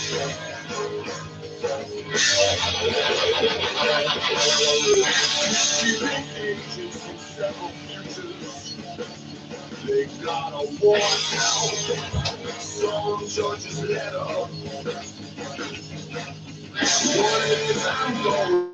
They got a warrant out. Some judge's letter. What it is, I'm going.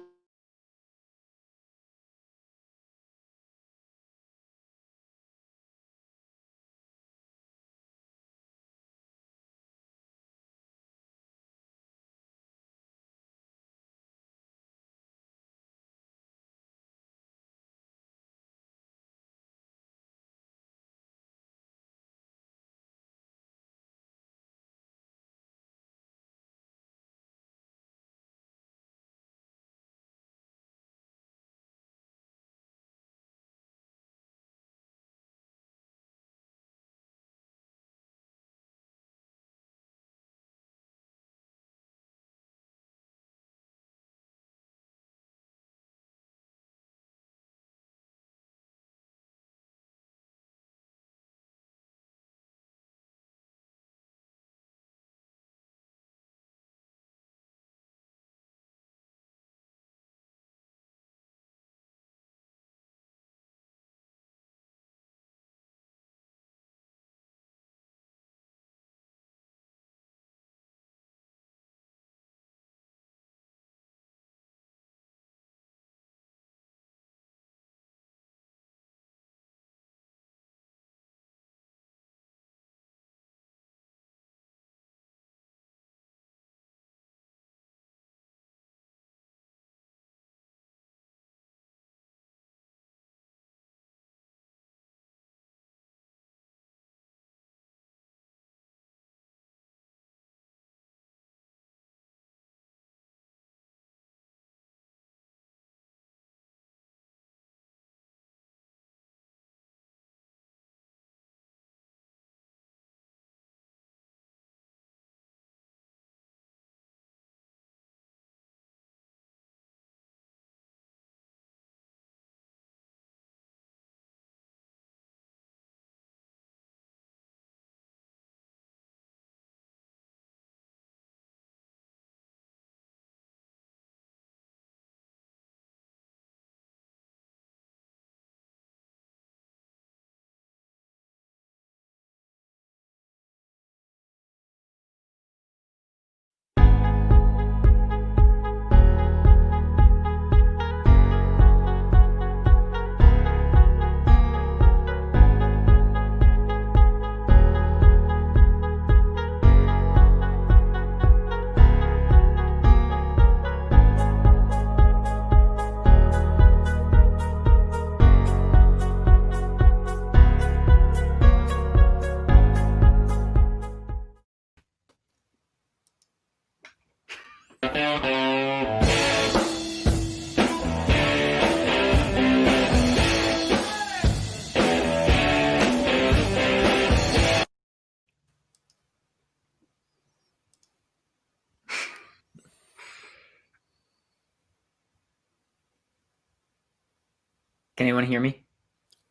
Can anyone hear me?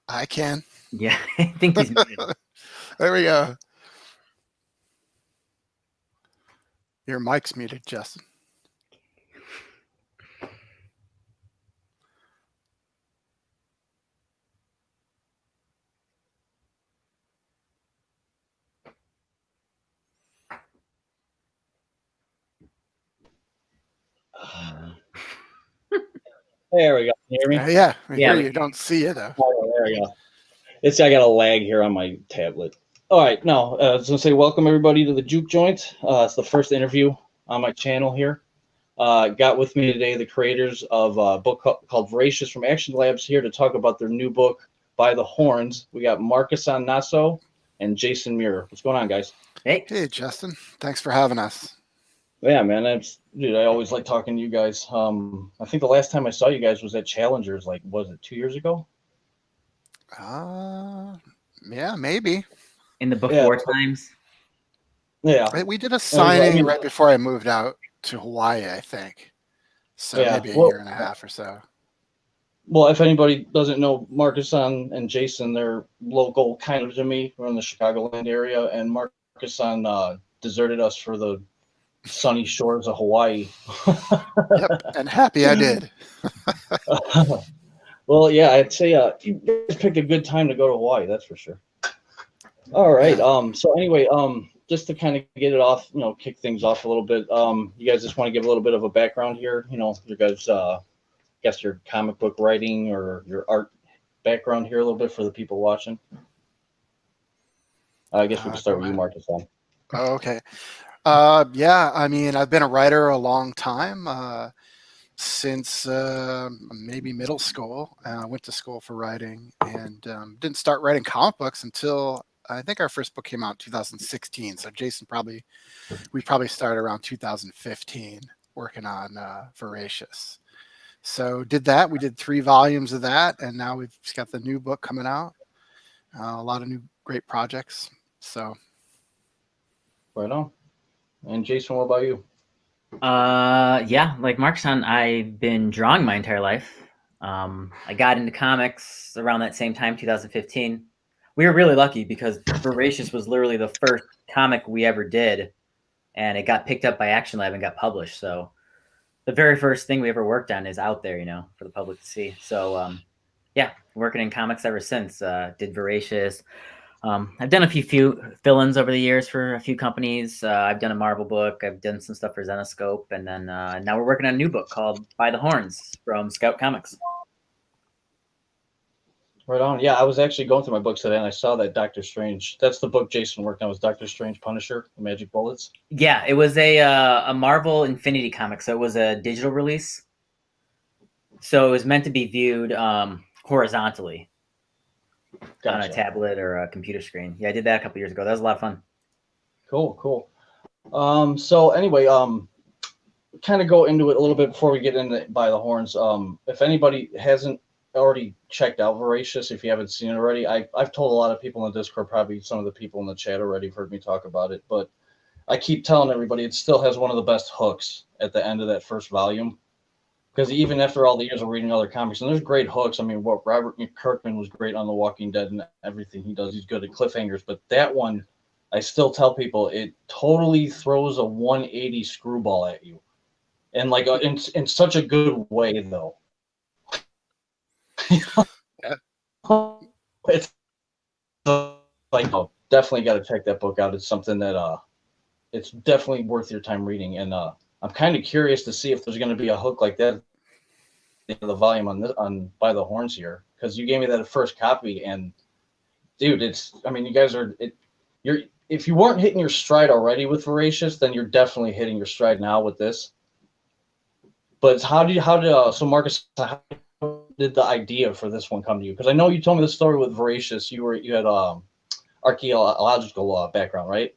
I can. Yeah, I think he's muted. There we go. Your mic's muted, Justin. There we go. Can you hear me? Yeah, I Yeah, hear you. Don't see you though. Oh, there we go. I got a lag here on my tablet. All right, now I was gonna say welcome everybody to the Juke Joint. It's the first interview on my channel here. Got with me today the creators of a book called Voracious from Action Labs here to talk about their new book, By the Horns. We got Markisan Naso and Jason Muhr. What's going on, guys? Hey, Hey, Justin. Thanks for having us. Yeah, man. Dude, I always like talking to you guys. I think the last time I saw you guys was at Challengers, like, was it 2 years ago? Yeah, maybe. in the before times. Yeah. We did a signing right before I moved out to Hawaii, I think. So maybe a year and a half or so. Well, if anybody doesn't know, Markisan and Jason, they're local kind of to me. We're in the Chicagoland area, and Markisan deserted us for the sunny shores of Hawaii. Yep, and happy I did. Well, yeah, I'd say you guys picked a good time to go to Hawaii. That's for sure. All right. Yeah. So anyway, just to kind of get it off, kick things off a little bit. You guys just want to give a little bit of a background here. You guys, guess your comic book writing or your art background here a little bit for the people watching. I guess we can start with you, Markisan. Okay. Yeah, I mean, I've been a writer a long time, since maybe middle school. I went to school for writing and didn't start writing comic books until I think our first book came out in 2016. So Jason we probably started around 2015 working on Voracious. So did that. We did 3 volumes of that, and now we've just got the new book coming out. A lot of new great projects. So. Right on. And Jason, what about you? Yeah, like Markisan, I've been drawing my entire life. I got into comics around that same time, 2015. We were really lucky because Voracious was literally the first comic we ever did, and it got picked up by Action Lab and got published. So the very first thing we ever worked on is out there, for the public to see. So yeah, working in comics ever since. Did Voracious. I've done a few fill-ins over the years for a few companies. I've done a Marvel book. I've done some stuff for Zenoscope. And then now we're working on a new book called By the Horns from Scout Comics. Right on. Yeah, I was actually going through my books today and I saw that Doctor Strange. That's the book Jason worked on, was Doctor Strange Punisher, the Magic Bullets. Yeah, it was a Marvel Infinity comic. So it was a digital release. So it was meant to be viewed horizontally. Gotcha. On a tablet or a computer screen. Yeah, I did that a couple years ago. That was a lot of fun. Cool. So anyway, kind of go into it a little bit before we get into By the Horns. If anybody hasn't already checked out Voracious, if you haven't seen it already, I've told a lot of people in the Discord, probably some of the people in the chat already have heard me talk about it, but I keep telling everybody it still has one of the best hooks at the end of that first volume. Because even after all the years of reading other comics, and there's great hooks. I mean, what Robert Kirkman was great on The Walking Dead and everything he does. He's good at cliffhangers. But that one, I still tell people, it totally throws a 180 screwball at you. And like in such a good way, though. Yeah. It's like, definitely got to check that book out. It's something that it's definitely worth your time reading. And I'm kind of curious to see if there's going to be a hook like that in the volume on By the Horns here, because you gave me that first copy, and dude, you guys are if you weren't hitting your stride already with Voracious, then you're definitely hitting your stride now with this. But so Marcus, how did the idea for this one come to you? Because I know you told me the story with Voracious. You had archaeological background, right?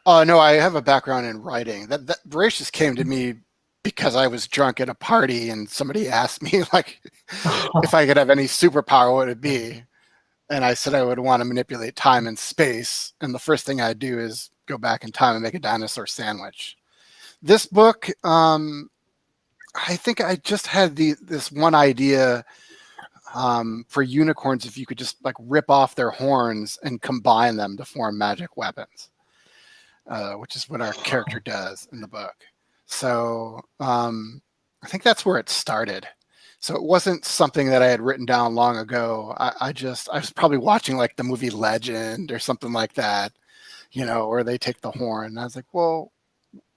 No, I have a background in writing. That Voracious came to me because I was drunk at a party and somebody asked me like if I could have any superpower, what would it be? And I said I would want to manipulate time and space. And the first thing I'd do is go back in time and make a dinosaur sandwich. This book, I think I just had this one idea for unicorns, if you could just like rip off their horns and combine them to form magic weapons. Which is what our character does in the book. So I think that's where it started. So it wasn't something that I had written down long ago. I was probably watching like the movie Legend or something like that, where they take the horn. And I was like, well,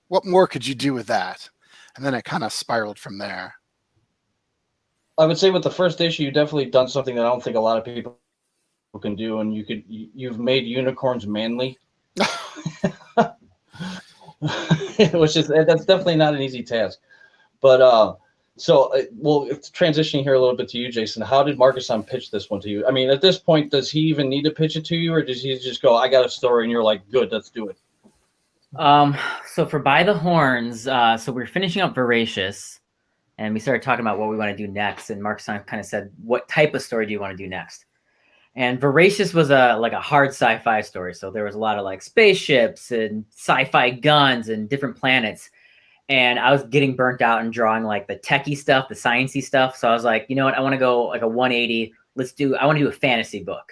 what more could you do with that? And then it kind of spiraled from there. I would say with the first issue, you've definitely done something that I don't think a lot of people can do, and you've made unicorns manly. That's definitely not an easy task. But it's transitioning here a little bit to you, Jason. How did Markisan pitch this one to you? I mean, at this point, does he even need to pitch it to you, or does he just go, I got a story, and you're like, good, let's do it? So for By the Horns, so we're finishing up Voracious, and we started talking about what we want to do next, and Markisan kind of said, what type of story do you want to do next? And Voracious was a hard sci-fi story. So there was a lot of like spaceships and sci-fi guns and different planets. And I was getting burnt out and drawing like the techie stuff, the sciencey stuff. So I was like, you know what? I want to go like a 180. I want to do a fantasy book.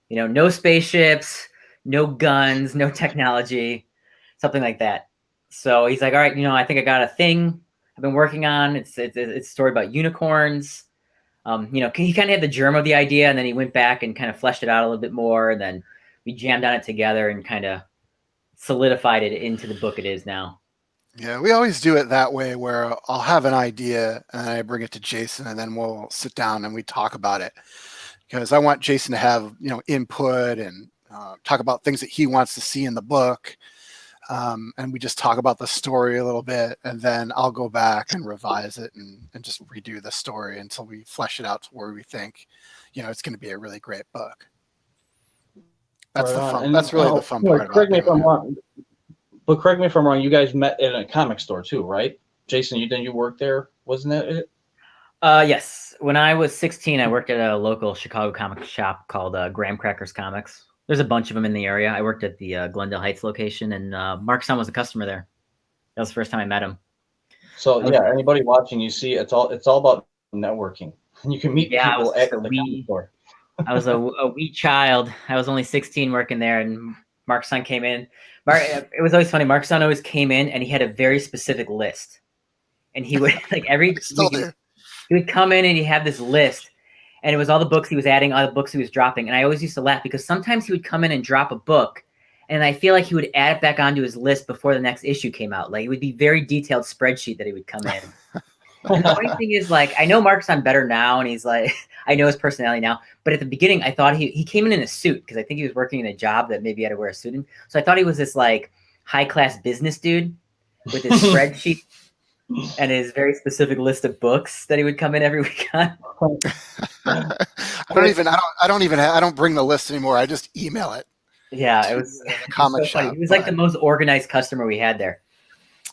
No spaceships, no guns, no technology, something like that. So he's like, all right, I think I got a thing I've been working on. It's a story about unicorns. He kind of had the germ of the idea, and then he went back and kind of fleshed it out a little bit more. And then we jammed on it together and kind of solidified it into the book it is now. Yeah, we always do it that way, where I'll have an idea and I bring it to Jason, and then we'll sit down and we talk about it, because I want Jason to have input and talk about things that he wants to see in the book, and we just talk about the story a little bit, and then I'll go back and revise it and just redo the story until we flesh it out to where we think it's going to be a really great book. That's Right the on. fun. And, that's really the fun part. Correct me if I'm wrong. But correct me if I'm wrong. You guys met in a comic store too, right? Jason, you worked there, wasn't that it? Yes. When I was 16, I worked at a local Chicago comic shop called Graham Crackers Comics. There's a bunch of them in the area. I worked at the Glendale Heights location, and Markisan was a customer there. That was the first time I met him. So yeah, anybody watching, you see, it's all about networking. You can meet people at the comic store. I was a wee child. I was only 16 working there, and Markisan came in. It was always funny. Markisan always came in, and he had a very specific list. And he would he would come in and he'd have this list, and it was all the books he was adding, all the books he was dropping. And I always used to laugh because sometimes he would come in and drop a book, and I feel like he would add it back onto his list before the next issue came out. Like, it would be very detailed spreadsheet that he would come in. And the funny thing is, like, I know Markisan better now, and he's like, I know his personality now. But at the beginning, I thought he came in a suit, because I think he was working in a job that maybe he had to wear a suit in. So I thought he was this like high class business dude with his spreadsheet and his very specific list of books that he would come in every week on. I don't bring the list anymore. I just email it. Yeah, it was comic so shop. funny. He was like the most organized customer we had there.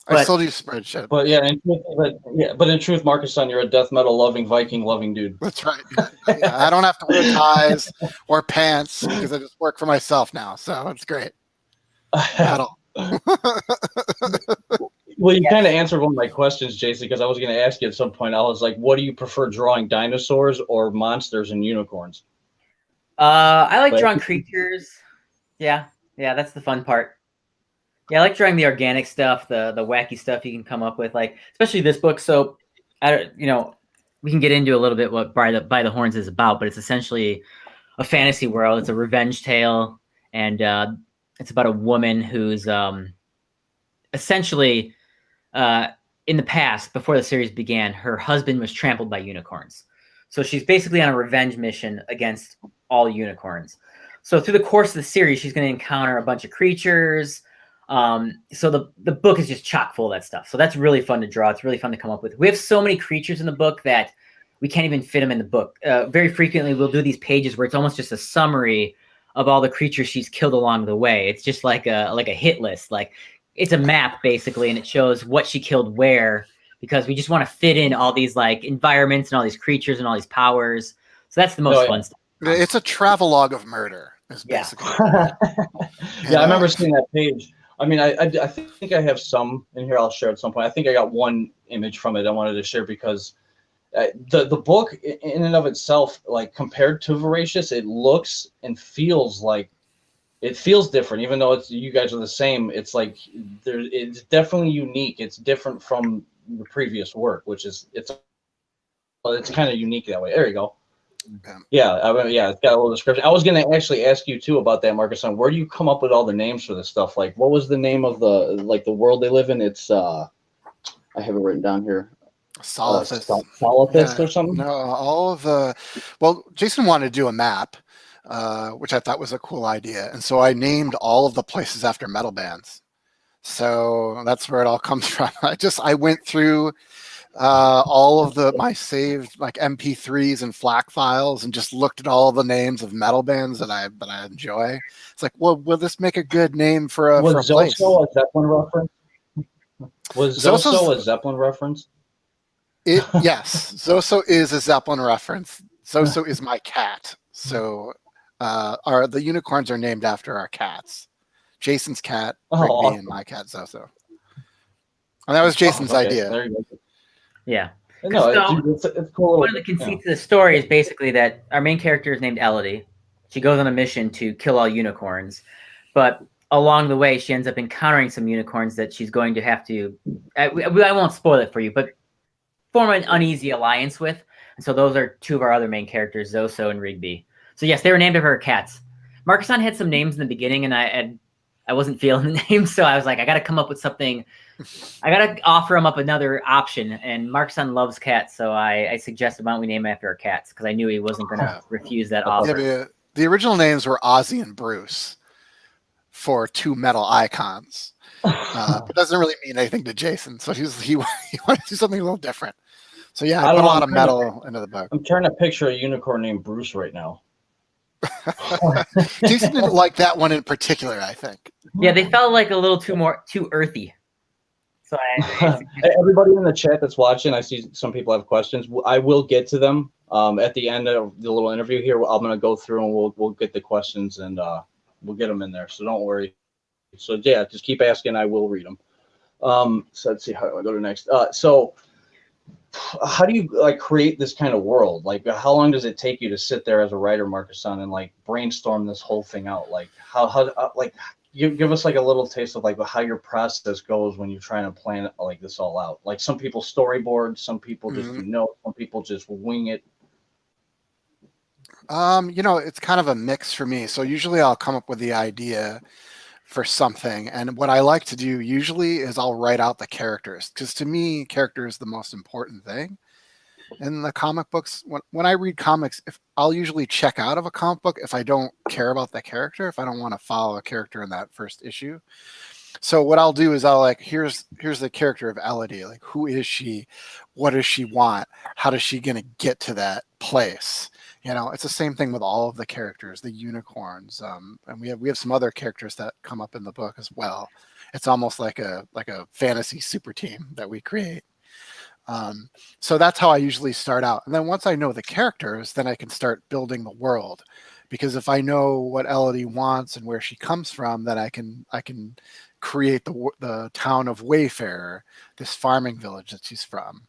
I still do spreadsheet. But in truth, Markisan, you're a death metal loving, Viking loving dude. That's right. Yeah, I don't have to wear ties or pants because I just work for myself now. So it's great. Metal. Well, you kind of answered one of my questions, Jason, because I was going to ask you at some point. I was like, what do you prefer, drawing dinosaurs or monsters and unicorns? I like drawing creatures. Yeah, that's the fun part. Yeah, I like drawing the organic stuff, the wacky stuff you can come up with, like especially this book. So, we can get into a little bit what By the Horns is about, but it's essentially a fantasy world. It's a revenge tale, and it's about a woman who's essentially in the past, before the series began, her husband was trampled by unicorns. So she's basically on a revenge mission against all unicorns. So through the course of the series, she's going to encounter a bunch of creatures. So the book is just chock full of that stuff. So that's really fun to draw. It's really fun to come up with. We have so many creatures in the book that we can't even fit them in the book. Very frequently, we'll do these pages where it's almost just a summary of all the creatures she's killed along the way. It's just like a hit list. Like, it's a map basically, and it shows what she killed where, because we just want to fit in all these like environments and all these creatures and all these powers. So that's the most fun stuff. It's a travelogue of murder. Is basically. Yeah, I remember seeing that page. I mean, I think I have some in here. I'll share at some point. I think I got one image from it I wanted to share because the book in and of itself, like compared to Voracious, it looks and feels like it feels different. Even though you guys are the same, it's like it's definitely unique. It's different from the previous work, which is it's kind of unique that way. There you go. Yeah, it's got a little description. I was going to actually ask you too about that, Markisan. Where do you come up with all the names for this stuff? Like, what was the name of the world they live in? It's I have it written down here. Solithus. Solithus or something? No, all of the. Well, Jason wanted to do a map, which I thought was a cool idea, and so I named all of the places after metal bands. So that's where it all comes from. I went through all of my saved like MP3s and FLAC files and just looked at all the names of metal bands that I enjoy. It's like, well, will this make a good name for a place? Was Zoso a Zeppelin reference? Was Zoso a Zeppelin reference? Yes, Zoso is a Zeppelin reference. Zoso is my cat. So the unicorns are named after our cats. Jason's cat, Rigby, and my cat Zoso. And that was Jason's idea. There you go. Yeah. No, it's cool. One of the conceits of the story is basically that our main character is named Elodie. She goes on a mission to kill all unicorns, but along the way, she ends up encountering some unicorns that she's going to have to. I won't spoil it for you, but form an uneasy alliance with. And so those are two of our other main characters, Zoso and Rigby. So yes, they were named after her cats. Markisan had some names in the beginning, and I wasn't feeling the names, so I was like, I got to come up with something. I got to offer him up another option. And Markisan loves cats, so I suggested, why don't we name him after our cats? Because I knew he wasn't going to refuse that offer. Yeah, the original names were Ozzy and Bruce for two metal icons. But it doesn't really mean anything to Jason, so he wanted to do something a little different. So yeah, I put a lot of metal into the book. I'm trying to picture a unicorn named Bruce right now. Jason didn't like that one in particular, I think. Yeah, they felt like a little too earthy. So everybody in the chat that's watching, I see some people have questions. I will get to them at the end of the little interview here. I'm going to go through and we'll get the questions and we'll get them in there. So don't worry. So yeah, just keep asking. I will read them. So let's see, how do I go to next? So how do you like create this kind of world? Like, how long does it take you to sit there as a writer, Markisan, and like brainstorm this whole thing out? Like, how like give us like a little taste of like how your process goes when you're trying to plan like this all out. Like, some people storyboard, some people just some people just wing it. It's kind of a mix for me. So usually I'll come up with the idea for something, and what I like to do usually is I'll write out the characters, because to me, character is the most important thing in the comic books. When I read comics, if I'll usually check out of a comic book if I don't care about the character, if I don't want to follow a character in that first issue. So what I'll do is I'll like, here's the character of Elodie. Like, who is she? What does she want? How does she gonna get to that place? It's the same thing with all of the characters, the unicorns, and we have some other characters that come up in the book as well. It's almost like a fantasy super team that we create. So that's how I usually start out. And then once I know the characters, then I can start building the world. Because if I know what Elodie wants and where she comes from, then I can create the town of Wayfarer, this farming village that she's from.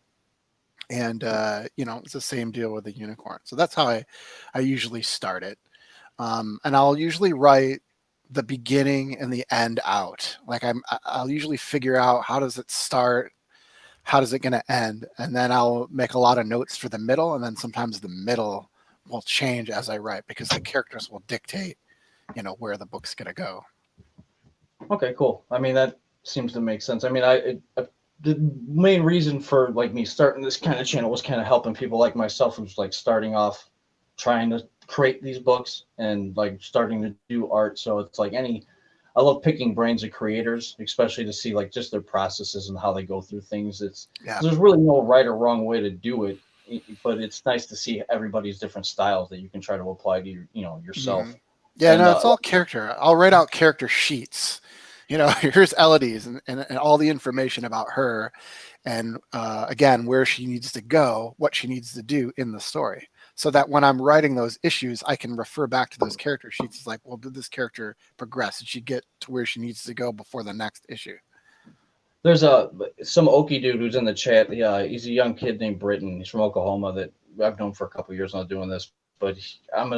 And it's the same deal with the unicorn. So that's how I usually start it. And I'll usually write the beginning and the end out. Like, I'll usually figure out, how does it start, how does it going to end, and then I'll make a lot of notes for the middle, and then sometimes the middle will change as I write, because the characters will dictate where the book's going to go. Okay, cool. I mean, that seems to make sense. I mean, the main reason for like me starting this kind of channel was kind of helping people like myself who's like starting off trying to create these books and like starting to do art. So it's like I love picking brains of creators, especially to see like just their processes and how they go through things. There's really no right or wrong way to do it, but it's nice to see everybody's different styles that you can try to apply to yourself. Mm-hmm. Yeah, and, it's all character. I'll write out character sheets. Here's Elodie's and all the information about her, and again, where she needs to go, what she needs to do in the story, so that when I'm writing those issues, I can refer back to those character sheets. It's like, well, did this character progress? Did she get to where she needs to go before the next issue? There's some Okie dude who's in the chat. He's a young kid named Britton. He's from Oklahoma that I've known for a couple of years now doing this. But I'm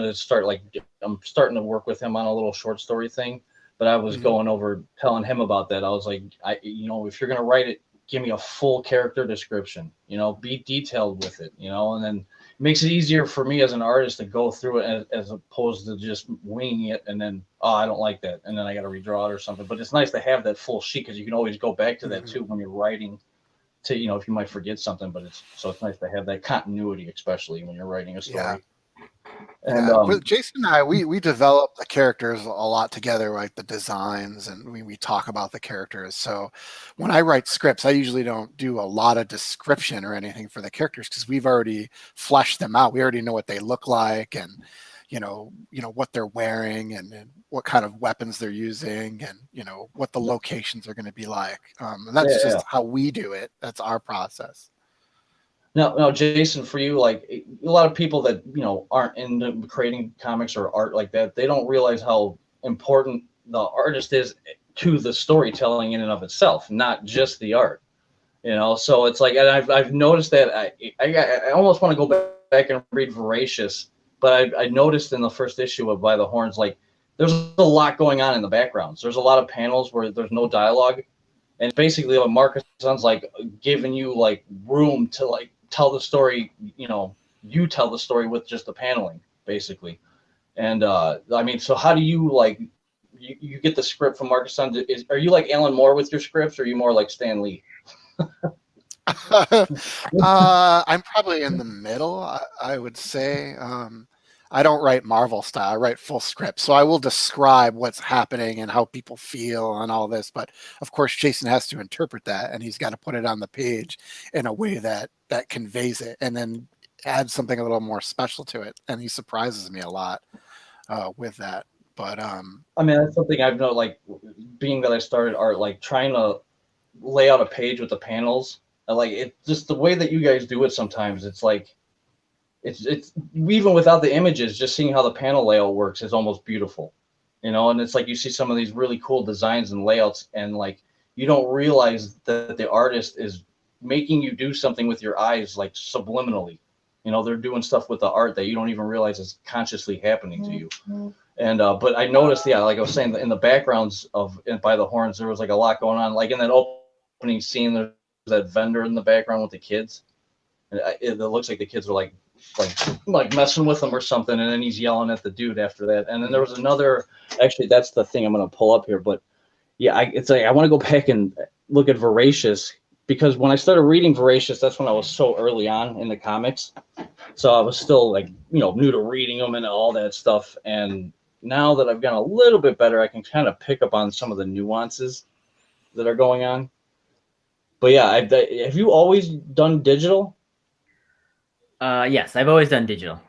starting to work with him on a little short story thing. But I was going over telling him about that. I was like, if you're going to write it, give me a full character description, be detailed with it, and then it makes it easier for me as an artist to go through it as opposed to just winging it. And then, I don't like that. And then I got to redraw it or something. But it's nice to have that full sheet, because you can always go back to that too when you're writing to, if you might forget something, but it's nice to have that continuity, especially when you're writing a story. Yeah. And with Jason and I, we develop the characters a lot together, like the designs, and we talk about the characters. So when I write scripts, I usually don't do a lot of description or anything for the characters, because we've already fleshed them out. We already know what they look like, and what they're wearing, and what kind of weapons they're using, and what the locations are going to be like. And that's just how we do it. That's our process. Now, Jason, for you, like a lot of people that aren't into creating comics or art like that, they don't realize how important the artist is to the storytelling in and of itself, not just the art. So it's like, and I've noticed that I almost want to go back and read Voracious, but I noticed in the first issue of By the Horns, like there's a lot going on in the backgrounds. There's a lot of panels where there's no dialogue, and basically what Markisan's like giving you like room to like tell the story. You tell the story with just the paneling, basically. And I mean, so how do you like you get the script from Markisan? Are you like Alan Moore with your scripts, or are you more like Stan Lee? I'm probably in the middle, I would say. I don't write Marvel style. I write full script. So I will describe what's happening and how people feel and all this. But of course, Jason has to interpret that, and he's got to put it on the page in a way that conveys it, and then add something a little more special to it. And he surprises me a lot with that. But I mean, that's something I've known, like being that I started art, like trying to lay out a page with the panels. Like it just the way that you guys do it sometimes, it's like it's even without the images, just seeing how the panel layout works is almost beautiful, and it's like you see some of these really cool designs and layouts, and like you don't realize that the artist is making you do something with your eyes, like subliminally. They're doing stuff with the art that you don't even realize is consciously happening to you. And but I noticed, yeah, like I was saying, in the backgrounds of By the Horns, there was like a lot going on. Like in that opening scene, there's that vendor in the background with the kids, and it looks like the kids are like messing with him or something, and then he's yelling at the dude after that. And then there was another. Actually, that's the thing I'm gonna pull up here. But yeah, it's like I want to go back and look at Voracious, because when I started reading Voracious, that's when I was so early on in the comics. So I was still like, new to reading them and all that stuff. And now that I've gotten a little bit better, I can kind of pick up on some of the nuances that are going on. But yeah, have you always done digital? Yes, I've always done digital.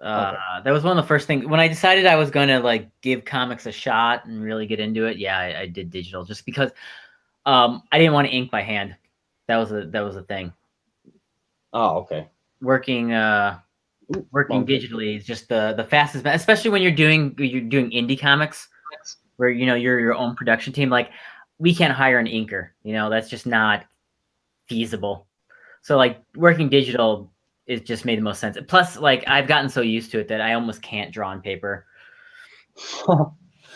Okay. That was one of the first things when I decided I was going to like give comics a shot and really get into it. Yeah, I did digital just because I didn't want to ink by hand. That was a thing. Oh, okay. Working digitally is just the fastest, especially when you're doing indie comics where you're your own production team. Like we can't hire an inker, that's just not feasible. So like working digital is just made the most sense. Plus, like I've gotten so used to it that I almost can't draw on paper.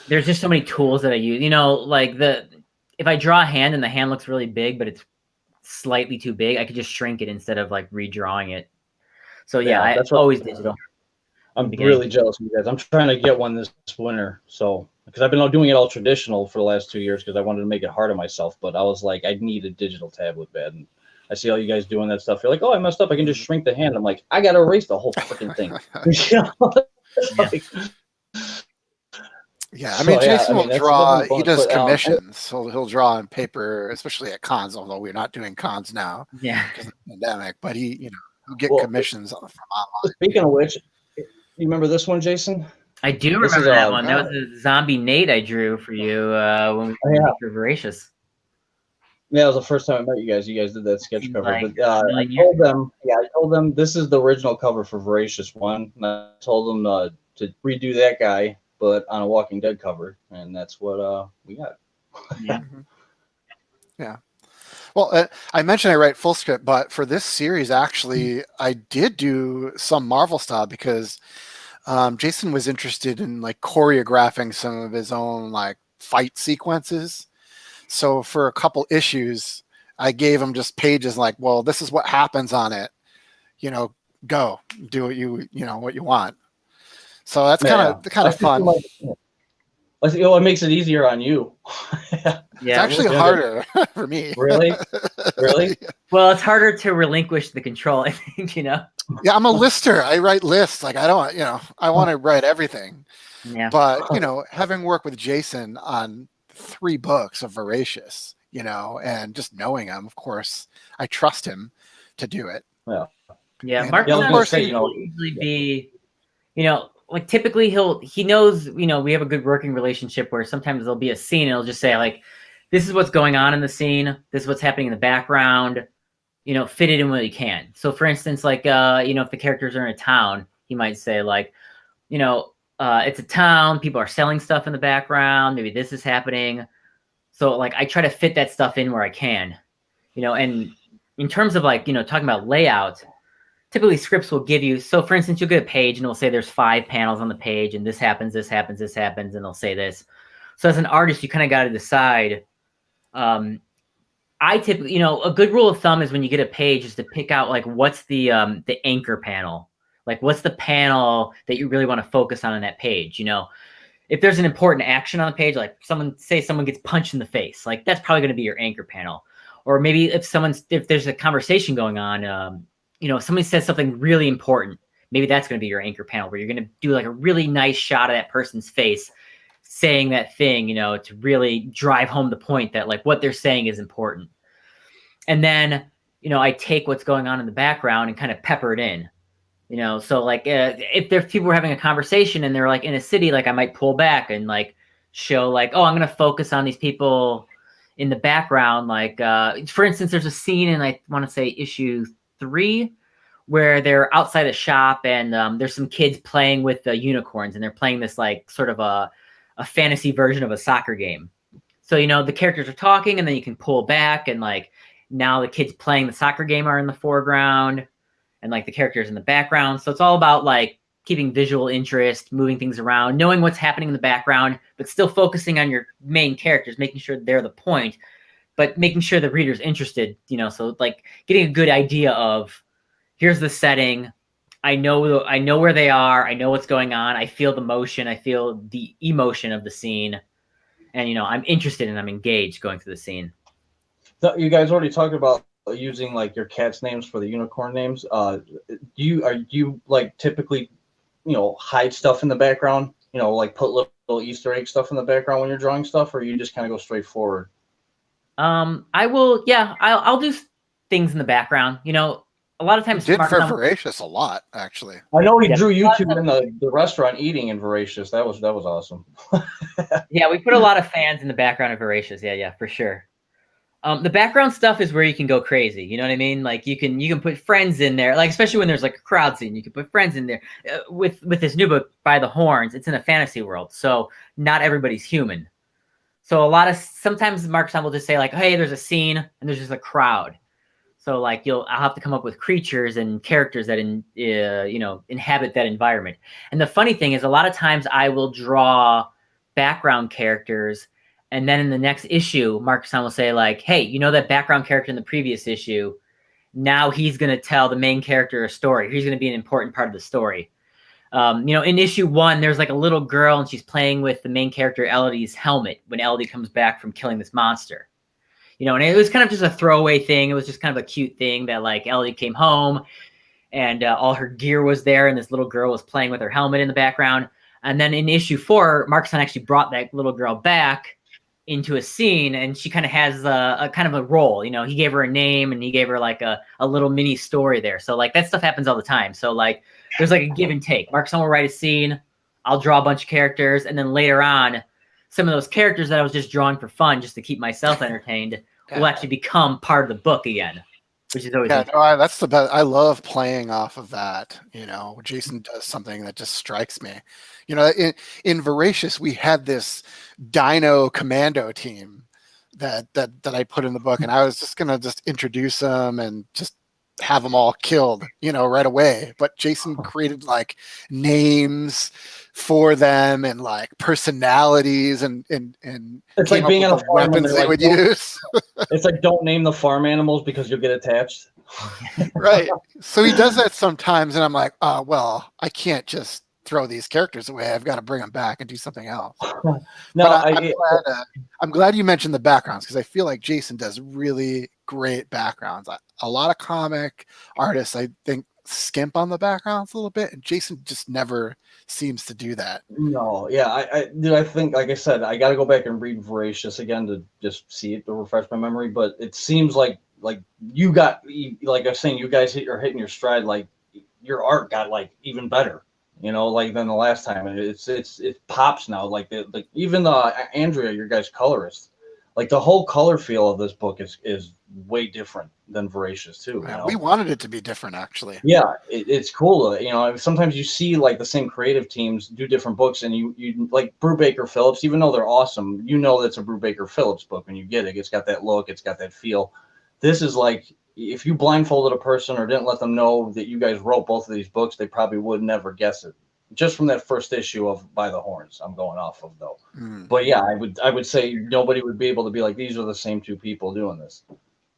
There's just so many tools that I use. Like if I draw a hand and the hand looks really big, but it's slightly too big, I could just shrink it instead of like redrawing it. So yeah, that's always digital. I'm really jealous of you guys. I'm trying to get one this winter. So because I've been doing it all traditional for the last 2 years because I wanted to make it hard on myself. But I was like, I need a digital tablet bed. And I see all you guys doing that stuff. You're like, oh, I messed up. I can just shrink the hand. I'm like, I got to erase the whole freaking thing. Yeah, I mean, Jason will draw. He does commissions, so he'll draw on paper, especially at cons. Although we're not doing cons now, because of the pandemic. But he'll get commissions from online. Speaking of which, you remember this one, Jason? I do remember that one. That was a zombie Nate I drew for you when we were Voracious. Yeah, it was the first time I met you guys. You guys did that sketch cover. I told them this is the original cover for Voracious 1. And I told them to redo that guy, but on a Walking Dead cover, and that's what we got. Yeah. Yeah. Well, I mentioned I write full script, but for this series, actually, I did do some Marvel style because Jason was interested in like choreographing some of his own like fight sequences. So for a couple issues, I gave him just pages like, well, this is what happens on it. Go do what what you want. So that's kind of fun. It makes it easier on you. It's actually harder for me. Really? Well, it's harder to relinquish the control, I think, Yeah, I'm a lister. I write lists. Like I don't, I want to write everything. Yeah. But, having worked with Jason on 3 books of Voracious, and just knowing him, of course, I trust him to do it. Yeah. Markisan will usually be, like typically he knows, we have a good working relationship where sometimes there'll be a scene and he'll just say like, this is what's going on in the scene. This is what's happening in the background, fit it in where you can. So for instance, like, if the characters are in a town, he might say like, it's a town, people are selling stuff in the background. Maybe this is happening. So like, I try to fit that stuff in where I can, and in terms of like, talking about layout, typically scripts will give you. So, for instance, you'll get a page and it'll say there's 5 panels on the page, and this happens, this happens, this happens, and they'll say this. So, as an artist, you kind of got to decide. I typically, a good rule of thumb is when you get a page is to pick out like what's the anchor panel, like what's the panel that you really want to focus on that page. If there's an important action on the page, like someone gets punched in the face, like that's probably going to be your anchor panel. Or maybe if there's a conversation going on, somebody says something really important, maybe that's going to be your anchor panel, where you're going to do like a really nice shot of that person's face saying that thing, to really drive home the point that like what they're saying is important. And then, I take what's going on in the background and kind of pepper it in. So like if there's people who are having a conversation and they're like in a city, like I might pull back and like show like, oh, I'm going to focus on these people in the background. Like, for instance, there's a scene in, I want to say issue 3 where they're outside a shop and there's some kids playing with the unicorns, and they're playing this like sort of a fantasy version of a soccer game. So, the characters are talking, and then you can pull back, and like now the kids playing the soccer game are in the foreground, and like the characters in the background. So it's all about like keeping visual interest, moving things around, knowing what's happening in the background, but still focusing on your main characters, making sure they're the point, but making sure the reader's interested, so like getting a good idea of here's the setting. I know where they are. I know what's going on. I feel the motion. I feel the emotion of the scene. And, I'm interested and I'm engaged going through the scene. So you guys already talked about using like your cat's names for the unicorn names. Do you like typically, hide stuff in the background, like put little Easter egg stuff in the background when you're drawing stuff, or you just kind of go straight forward? I'll do things in the background. A lot of times You did for Voracious a lot, actually. I know he drew you two in the restaurant eating in Voracious. That was awesome. Yeah, we put a lot of fans in the background of Voracious. Yeah, for sure. The background stuff is where you can go crazy. You know what I mean? Like you can put friends in there, like especially when there's like a crowd scene, you can put friends in there. With this new book, By the Horns, it's in a fantasy world, so not everybody's human. So sometimes Markisan will just say like, hey, there's a scene and there's just a crowd. So like I'll have to come up with creatures and characters that inhabit that environment. And the funny thing is, a lot of times I will draw background characters, and then in the next issue, Markisan will say like, hey, that background character in the previous issue, now he's going to tell the main character a story. He's going to be an important part of the story. In issue 1, there's like a little girl and she's playing with the main character Elodie's helmet when Elodie comes back from killing this monster. And it was kind of just a throwaway thing. It was just kind of a cute thing that like Elodie came home and all her gear was there, and this little girl was playing with her helmet in the background. And then in issue 4, Markisan actually brought that little girl back into a scene, and she kind of has a kind of a role. He gave her a name and he gave her like a little mini story there. So like that stuff happens all the time. So like there's like a give and take. Markisan will write a scene, I'll draw a bunch of characters, and then later on, some of those characters that I was just drawing for fun, just to keep myself entertained, will actually become part of the book again, which is always that's the best. I love playing off of that. Jason does something that just strikes me. In Voracious, we had this Dino Commando team that I put in the book, and I was just gonna just introduce them and just have them all killed, right away. But Jason created like names for them and like personalities and it's like being on a farm weapons they would use. It's like, don't name the farm animals because you'll get attached. Right. So he does that sometimes, and I'm like, well, I can't just throw these characters away. I've got to bring them back and do something else. I'm glad you mentioned the backgrounds, because I feel like Jason does really great backgrounds. A lot of comic artists, I think, skimp on the backgrounds a little bit, and Jason just never seems to do that. No, yeah, I think, like I said, I got to go back and read Voracious again to just see it, to refresh my memory. But it seems like you got, like I was saying, you guys are hitting your stride. Like your art got like even better, like than the last time. And it pops now. Like even Andrea, your guys' colorist, like the whole color feel of this book is way different than Voracious too. We wanted it to be different, actually. Yeah, it's cool. Sometimes you see like the same creative teams do different books, and you like Brubaker Phillips, even though they're awesome, that's a Brubaker Phillips book when you get it. It's got that look, it's got that feel. This is like if you blindfolded a person or didn't let them know that you guys wrote both of these books, they probably would never guess it. Just from that first issue of By the Horns, I'm going off of though. But yeah, I would say nobody would be able to be like, these are the same two people doing this.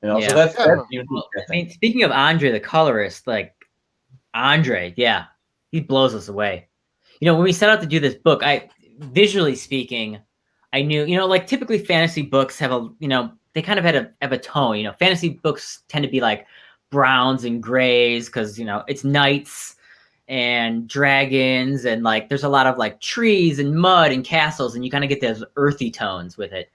You know, so that's unique. Well, I mean, speaking of Andrei, the colorist, like Andrei, yeah, he blows us away. You know, when we set out to do this book, visually speaking, I knew, you know, like typically fantasy books have a, you know, they kind of have a tone. You know, fantasy books tend to be like browns and grays because, you know, it's knights and dragons and like there's a lot of like trees and mud and castles and you kind of get those earthy tones with it.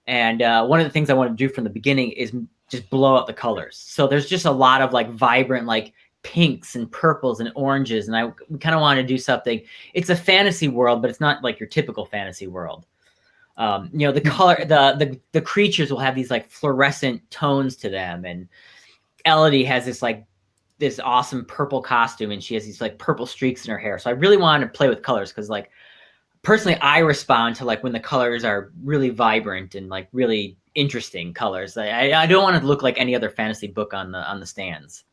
And one of the things I want to do from the beginning is just blow up the colors. So there's just a lot of like vibrant like pinks and purples and oranges, and we kind of want to do something. It's a fantasy world, but it's not like your typical fantasy world. You know, the color, the creatures will have these like fluorescent tones to them, and Elodie has this awesome purple costume, and she has these like purple streaks in her hair. So I really wanted to play with colors because like personally I respond to like when the colors are really vibrant and like really interesting colors. I don't want it to look like any other fantasy book on the stands.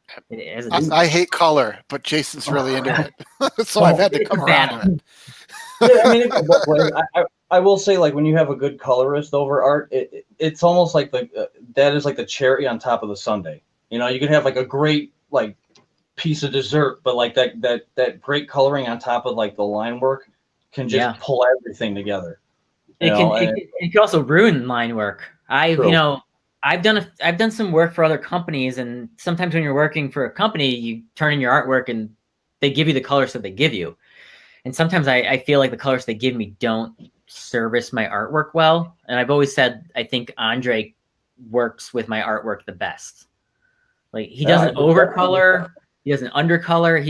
I hate color, but Jason's really into it, so I've had to come around to it. Yeah, I mean, I will say, like, when you have a good colorist over art, it's almost like that is like the cherry on top of the sundae. You know, you could have like a great like piece of dessert, but like that great coloring on top of like the line work can just pull everything together. It can also ruin line work. You know, I've done some work for other companies, and sometimes when you're working for a company, you turn in your artwork and they give you the colors that they give you. And sometimes I feel like the colors they give me don't service my artwork well. And I've always said, I think Andrei works with my artwork the best. Like he doesn't overcolor, he doesn't undercolor.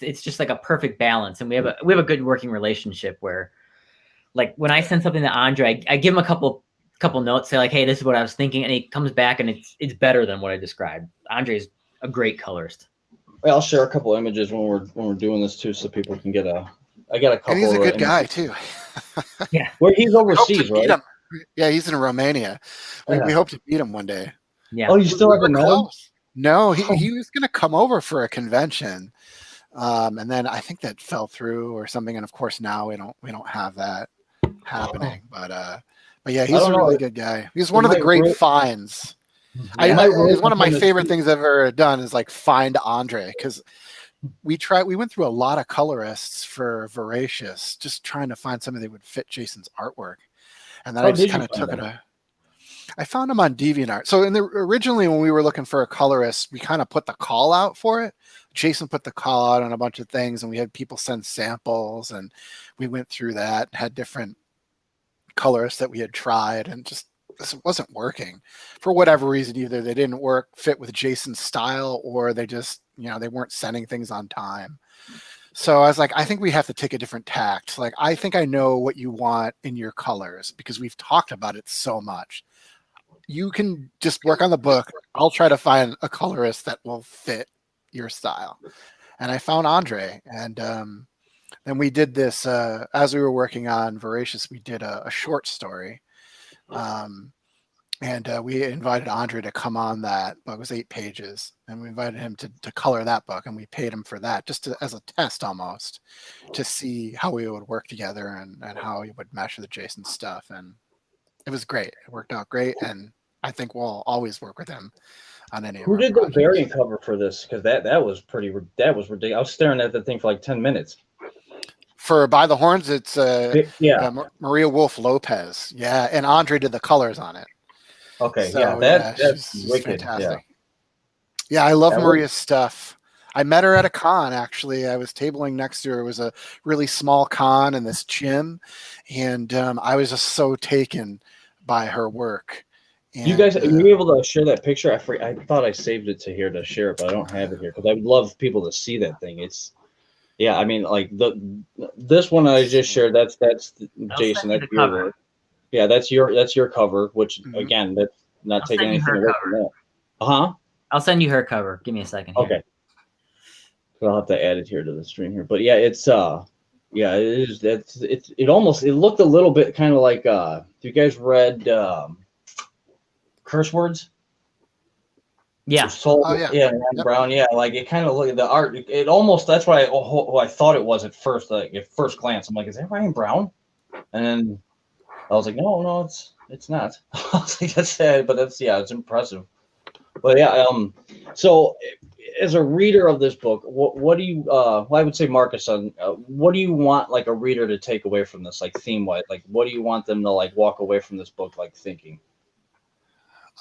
It's just like a perfect balance. And we have a good working relationship where like when I send something to Andrei, I give him a couple notes, say like, hey, this is what I was thinking. And he comes back and it's better than what I described. Andrei's a great colorist. I'll share a couple images when we're doing this too, so people can get I got a couple. And he's a good guy too. Yeah. Where he's overseas, right? Yeah, he's in Romania. We hope to meet him one day. Yeah. Oh, you still haven't met him? No, he was going to come over for a convention, and then I think that fell through or something. And of course, now we don't have that happening. But yeah, he's a really good guy. He's one of the great finds. It's one of my favorite things I've ever done is like find Andrei, because we went through a lot of colorists for Voracious, just trying to find somebody that would fit Jason's artwork. And then I just kind of took it. I found him on DeviantArt. So originally when we were looking for a colorist, we kind of put the call out for it. Jason put the call out on a bunch of things, and we had people send samples, and we went through that, had different colorists that we had tried, and just this wasn't working for whatever reason. Either they didn't fit with Jason's style, or they just, you know, they weren't sending things on time. So I was like, I think we have to take a different tact. Like, I think I know what you want in your colors because we've talked about it so much. You can just work on the book. I'll try to find a colorist that will fit your style. And I found Andrei, and then we did this as we were working on Voracious. We did a short story. And we invited Andrei to come on that book. It was 8 pages, and we invited him to color that book, and we paid him for that just as a test almost to see how we would work together and how he would mesh with Jason's stuff. And it was great. It worked out great, and I think we'll always work with him on any. Who did the variant cover for this? Because that was ridiculous. I was staring at the thing for like 10 minutes. For By the Horns, it's Maria Wolf Lopez. Yeah, and Andrei did the colors on it. Okay, so, that's wicked. Fantastic. Yeah, I love Maria's stuff. I met her at a con, actually. I was tabling next to her. It was a really small con in this gym, and I was just so taken by her work. And, you guys, are you able to share that picture? I thought I saved it to share it, but I don't have it here because I would love people to see that thing. Yeah, I mean, like this one I just shared. That's Jason. That's your work. Yeah, that's your cover. Which again, that's not taking anything away from that. I'll send you her cover. Give me a second. Okay. So I'll have to add it here to the stream here. But yeah, it's it is. It looked a little bit kind of like you guys read Curse Words? Yeah. Soul, Oh, yeah. Ryan Yep. Brown, yeah, like it kind of look at the art. It almost that's what I thought it was at first. Like at first glance, I'm like, is that Ryan Brown? And then I was like, no, it's not. I was like, that's sad, but it's impressive. But yeah, so as a reader of this book, what do you? Well, I would say Markisan, what do you want like a reader to take away from this, like theme wise? Like, what do you want them to like walk away from this book like thinking?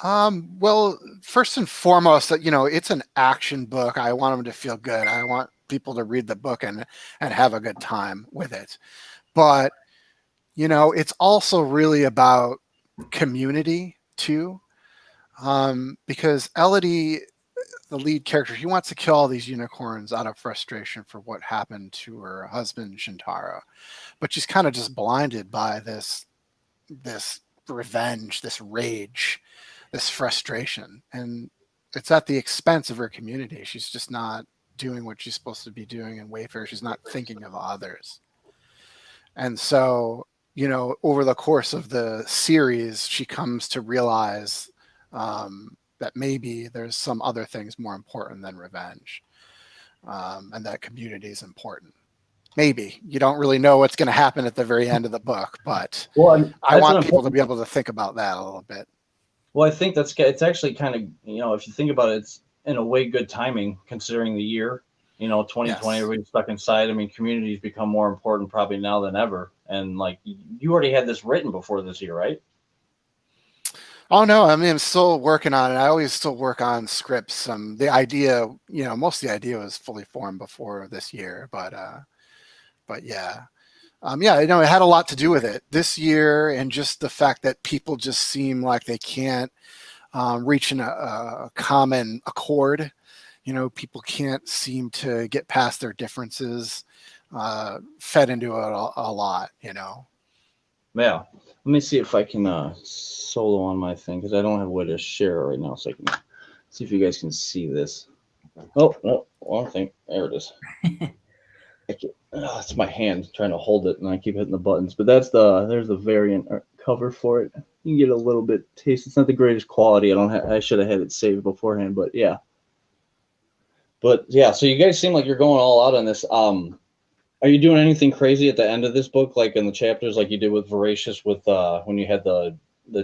Well, first and foremost, that it's an action book. I want them to feel good. I want people to read the book and have a good time with it. But it's also really about community too, because Elodie, the lead character, she wants to kill all these unicorns out of frustration for what happened to her husband Shintaro, but she's kind of just blinded by this revenge, this rage, this frustration, and it's at the expense of her community. She's just not doing what she's supposed to be doing in Wayfair. She's not thinking of others. And so, over the course of the series, she comes to realize that maybe there's some other things more important than revenge, and that community is important. Maybe you don't really know what's going to happen at the very end of the book, but Well, I want people to be able to think about that a little bit. Well, I think it's actually kind of, if you think about it, it's in a way good timing considering the year, 2020, Yes. Everybody's stuck inside. I mean, communities become more important probably now than ever. And like, you already had this written before this year, right? Oh no, I mean, I'm still working on it. I always still work on scripts. The idea, most of the idea was fully formed before this year, but yeah. It had a lot to do with it this year, and just the fact that people just seem like they can't reach a common accord. People can't seem to get past their differences. Fed into it a lot. Yeah. Let me see if I can solo on my thing because I don't have a way to share it right now, so I can see if you guys can see this. Oh no, wrong thing. There it is. It's my hand trying to hold it, and I keep hitting the buttons. But there's the variant cover for it. You can get a little bit taste. It's not the greatest quality. I should have had it saved beforehand, but yeah. But yeah, so you guys seem like you're going all out on this. Are you doing anything crazy at the end of this book, like in the chapters, like you did with Voracious, with when you had the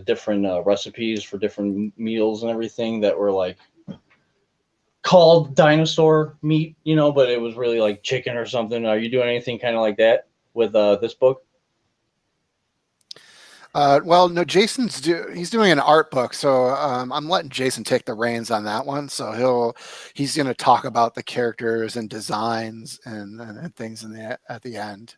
different recipes for different meals and everything that were like called dinosaur meat, but it was really like chicken or something? Are you doing anything kind of like that with this book? Well, no, he's doing an art book, so I'm letting Jason take the reins on that one. So he's going to talk about the characters and designs and things at the end.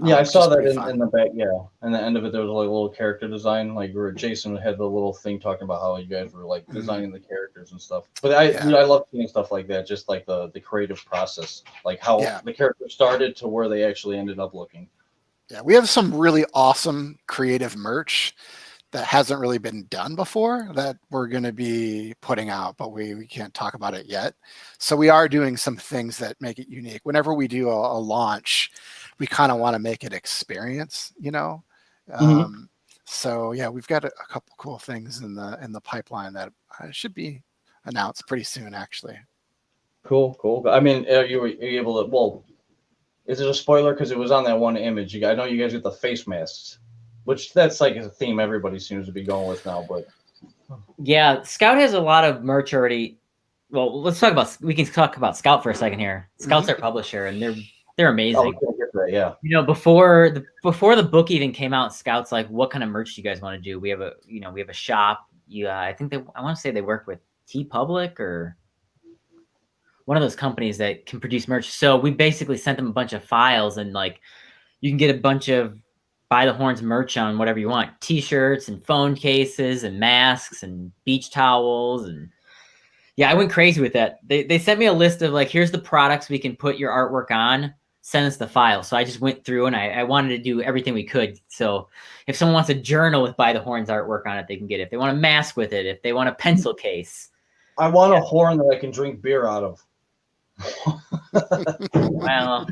Yeah, I saw that in the back. Yeah, and the end of it, there was like a little character design, like where Jason had the little thing talking about how you guys were like designing the characters and stuff. But I love seeing stuff like that, just like the creative process, like how the character started to where they actually ended up looking. Yeah, we have some really awesome creative merch that hasn't really been done before that we're going to be putting out, but we can't talk about it yet. So we are doing some things that make it unique. Whenever we do a launch, we kind of want to make it experience, So yeah, we've got a couple cool things in the pipeline that should be announced pretty soon, actually. Cool. I mean, are you able to? Well, is it a spoiler because it was on that one image? I know you guys get the face masks, which that's like a theme everybody seems to be going with now. But yeah, Scout has a lot of merch already. Well, we can talk about Scout for a second here. Scout's our publisher, and they're amazing. Oh, yeah. Before the book even came out, Scout's like, what kind of merch do you guys want to do? We have a shop. I think I want to say they work with TeePublic or one of those companies that can produce merch. So we basically sent them a bunch of files, and like you can get a bunch of By the Horns merch on whatever you want. T-shirts and phone cases and masks and beach towels. And yeah, I went crazy with that. They sent me a list of like, here's the products we can put your artwork on. Send us the file. So I just went through and I wanted to do everything we could. So if someone wants a journal with By the Horns artwork on it, they can get it. If they want a mask with it, if they want a pencil case. I want a horn that I can drink beer out of. Well,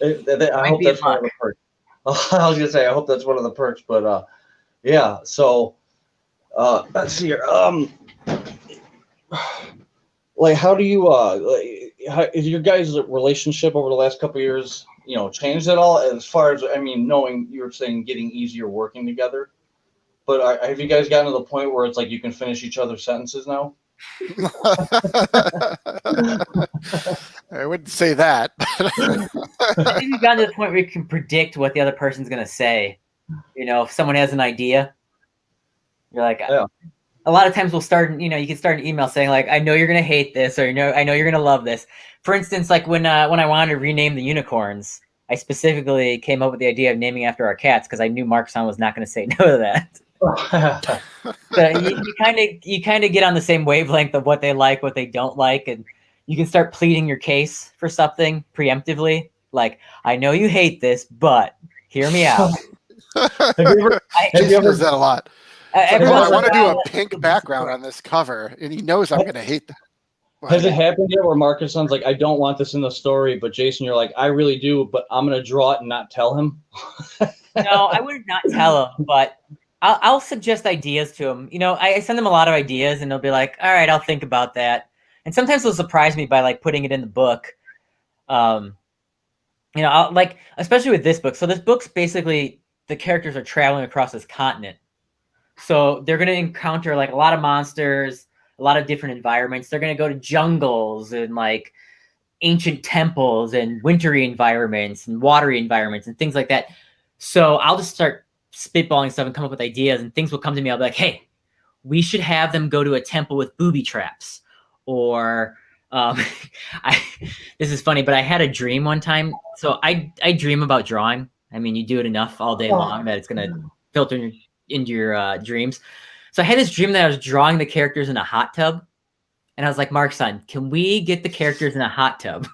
I hope that's one of the perks. I was gonna say I hope that's one of the perks, but yeah. So let's see here. like, how do you how, is your guys' relationship over the last couple of years, changed at all? As far as, I mean, knowing you were saying getting easier working together, but have you guys gotten to the point where it's like you can finish each other's sentences now? I wouldn't say that. I think we've gotten to the point where you can predict what the other person's going to say. If someone has an idea, you're like, Yeah. A lot of times we'll start, you can start an email saying like, I know you're going to hate this, or I know you're going to love this. For instance, like when I wanted to rename the unicorns, I specifically came up with the idea of naming after our cats because I knew Markisan was not going to say no to that. So you kind of get on the same wavelength of what they like, what they don't like, and you can start pleading your case for something preemptively. Like, I know you hate this, but hear me out. Have you Jason ever does that a lot. I want to do a pink background on this cover, and he knows I'm going to hate that. Has it happened yet where Markison's like, I don't want this in the story, but Jason, you're like, I really do, but I'm going to draw it and not tell him? No, I would not tell him, but I'll suggest ideas to him. I send them a lot of ideas, and they'll be like, all right, I'll think about that. And sometimes they'll surprise me by like putting it in the book. I'll, like, especially with this book. So this book's basically the characters are traveling across this continent. So they're going to encounter like a lot of monsters, a lot of different environments. They're going to go to jungles and like ancient temples and wintry environments and watery environments and things like that. So I'll just start spitballing stuff and come up with ideas, and things will come to me. I'll be like, hey, we should have them go to a temple with booby traps. Or this is funny, but I had a dream one time. So I dream about drawing. I mean, you do it enough all day long that it's going to filter into your dreams. So I had this dream that I was drawing the characters in a hot tub. And I was like, Markisan, can we get the characters in a hot tub?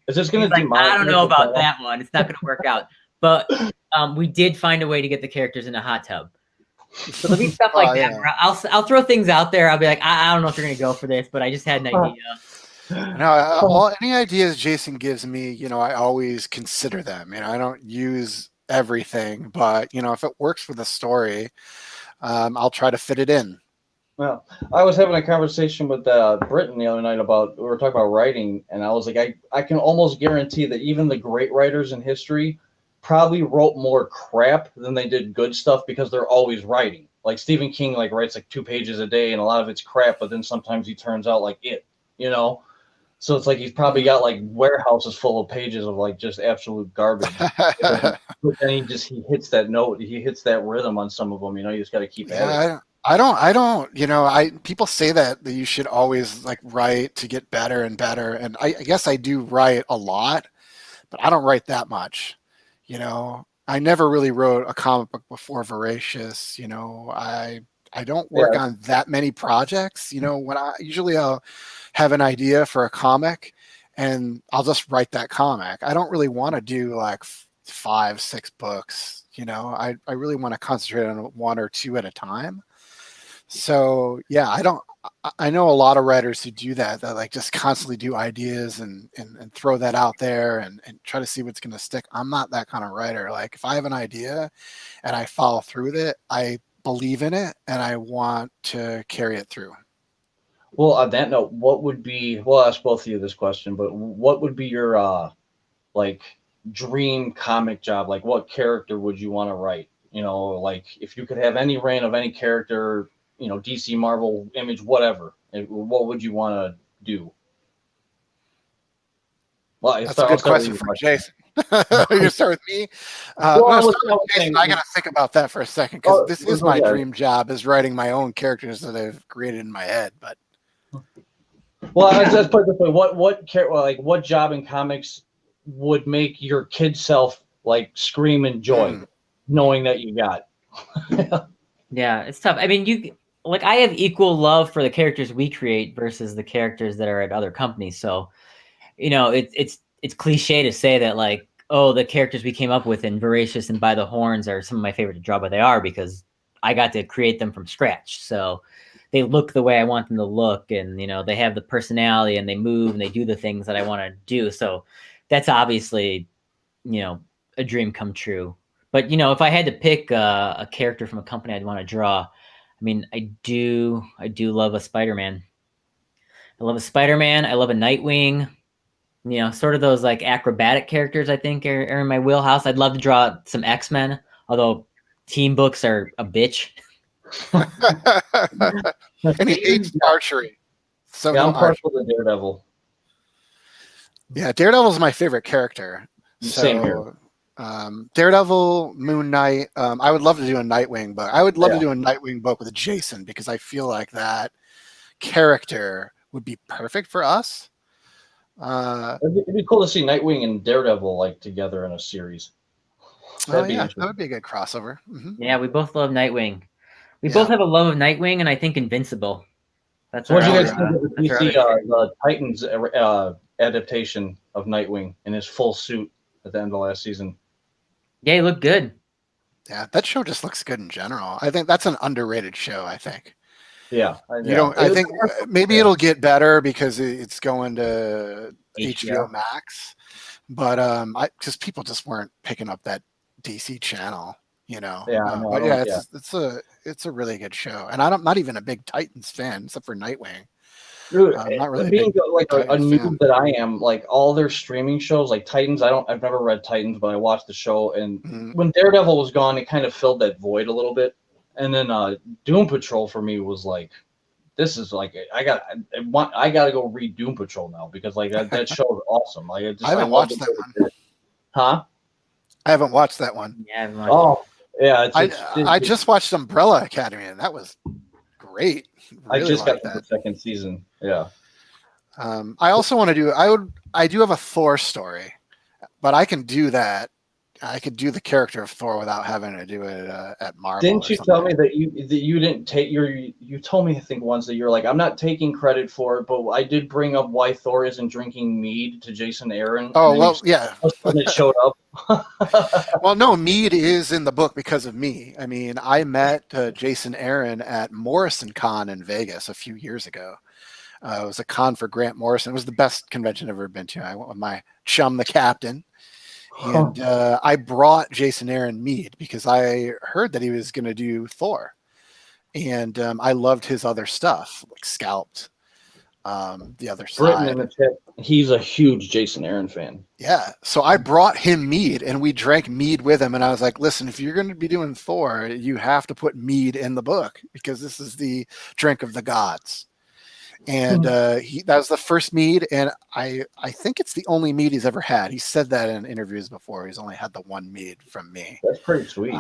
Is this going to like, I don't know about that one. It's not going to work out. But we did find a way to get the characters in a hot tub. So there'll be stuff like that. Yeah. Where I'll throw things out there. I'll be like, I don't know if you're going to go for this, but I just had an idea. No, any ideas Jason gives me, I always consider them. I don't use everything, but if it works for the story, I'll try to fit it in. Well, I was having a conversation with Britton the other night we were talking about writing, and I was like, I can almost guarantee that even the great writers in history probably wrote more crap than they did good stuff because they're always writing. Like Stephen King, like writes like 2 pages a day, and a lot of it's crap, but then sometimes he turns out like it, So it's like he's probably got like warehouses full of pages of like just absolute garbage. But then he hits that note, he hits that rhythm on some of them. You just got to keep at it. I don't. People say that you should always like write to get better and better, and I guess I do write a lot, but I don't write that much. I never really wrote a comic book before Voracious. I don't work on that many projects. When I'll have an idea for a comic, and I'll just write that comic. I don't really want to do like 5, 6 books. I really want to concentrate on 1 or 2 at a time. So yeah, I know a lot of writers who do that like just constantly do ideas and throw that out there and try to see what's going to stick. I'm not that kind of writer. Like if I have an idea and I follow through with it, I believe in it and I want to carry it through. Well, on that note, we'll ask both of you this question, but what would be your like dream comic job? Like what character would you want to write? Like if you could have any reign of any character, DC, Marvel, Image, whatever, what would you want to do? Well, that's a good question for Jason. You start with me. I got to think about that for a second because this is my dream job, is writing my own characters that I've created in my head. But let's put it this way: what job in comics would make your kid self like scream in joy, knowing that you got? Yeah, it's tough. I mean, I have equal love for the characters we create versus the characters that are at other companies. So, it's cliche to say that like, oh, the characters we came up with in Voracious and By the Horns are some of my favorite to draw, but they are because I got to create them from scratch. So they look the way I want them to look, and they have the personality and they move and they do the things that I want to do. So that's obviously, a dream come true. But if I had to pick a character from a company I'd want to draw, I mean, I do love a Spider-Man. I love a Spider-Man. I love a Nightwing. You know, sort of those like acrobatic characters. I think are in my wheelhouse. I'd love to draw some X-Men, although team books are a bitch. And he hates archery. So Yeah, no I'm archery. partial to Daredevil. Yeah, Daredevil is my favorite character. Same here. Daredevil, Moon Knight. I would love to do a Nightwing book. I would love Yeah. to do a Nightwing book with Jason because I feel like that character would be perfect for us. It'd be cool to see Nightwing and Daredevil like together in a series. That'd be that interesting. would be a good crossover. Yeah, we both love Nightwing. We Yeah. both have a love of Nightwing, and I think Invincible. That's So what do you our guys other, think of the that's our DC other the Titans adaptation of Nightwing in his full suit at the end of last season? Yeah, he looked good. Yeah, that show just looks good in general. I think that's an underrated show. I think. Yeah, I think maybe it'll get better because it's going to HBO. HBO Max, but because people just weren't picking up that DC channel, you know. But yeah, it's a really good show, and I'm not even a big Titans fan except for Nightwing. Dude, I'm not really being a big like a Titans noob fan. that I am, like all their streaming shows, like Titans. I've never read Titans, but I watched the show, and when Daredevil was gone, it kind of filled that void a little bit. And then Doom Patrol for me was like, this is like I got to go read Doom Patrol now because like that show is awesome. Like I haven't watched that one. Huh? I haven't watched that one. Yeah, I haven't watched it. Yeah. I just watched Umbrella Academy, and that was great. I Really just got liked the second season. Yeah. I also want to do. I do have a Thor story, but I can do that. I could do the character of Thor without having to do it at Marvel. Didn't you tell me that you didn't take you told me I think once that you're like, I'm not taking credit for it, but I did bring up why Thor isn't drinking mead to Jason Aaron. Oh well, yeah. When it showed up. Well, no, mead is in the book because of me. I mean, I met Jason Aaron at Morrison Con in Vegas a few years ago. It was a con for Grant Morrison. It was the best convention I've ever been to. I went with my chum, the captain. And I brought Jason Aaron mead because I heard that he was going to do Thor. And I loved his other stuff, like Scalped, The Other Side. In the chat, he's a huge Jason Aaron fan. Yeah. So I brought him mead and we drank mead with him. And I was like, listen, if you're going to be doing Thor, you have to put mead in the book because this is the drink of the gods. And that was the first mead, and I think it's the only mead he's ever had. He said that in interviews before. He's only had the one mead from me. That's pretty sweet.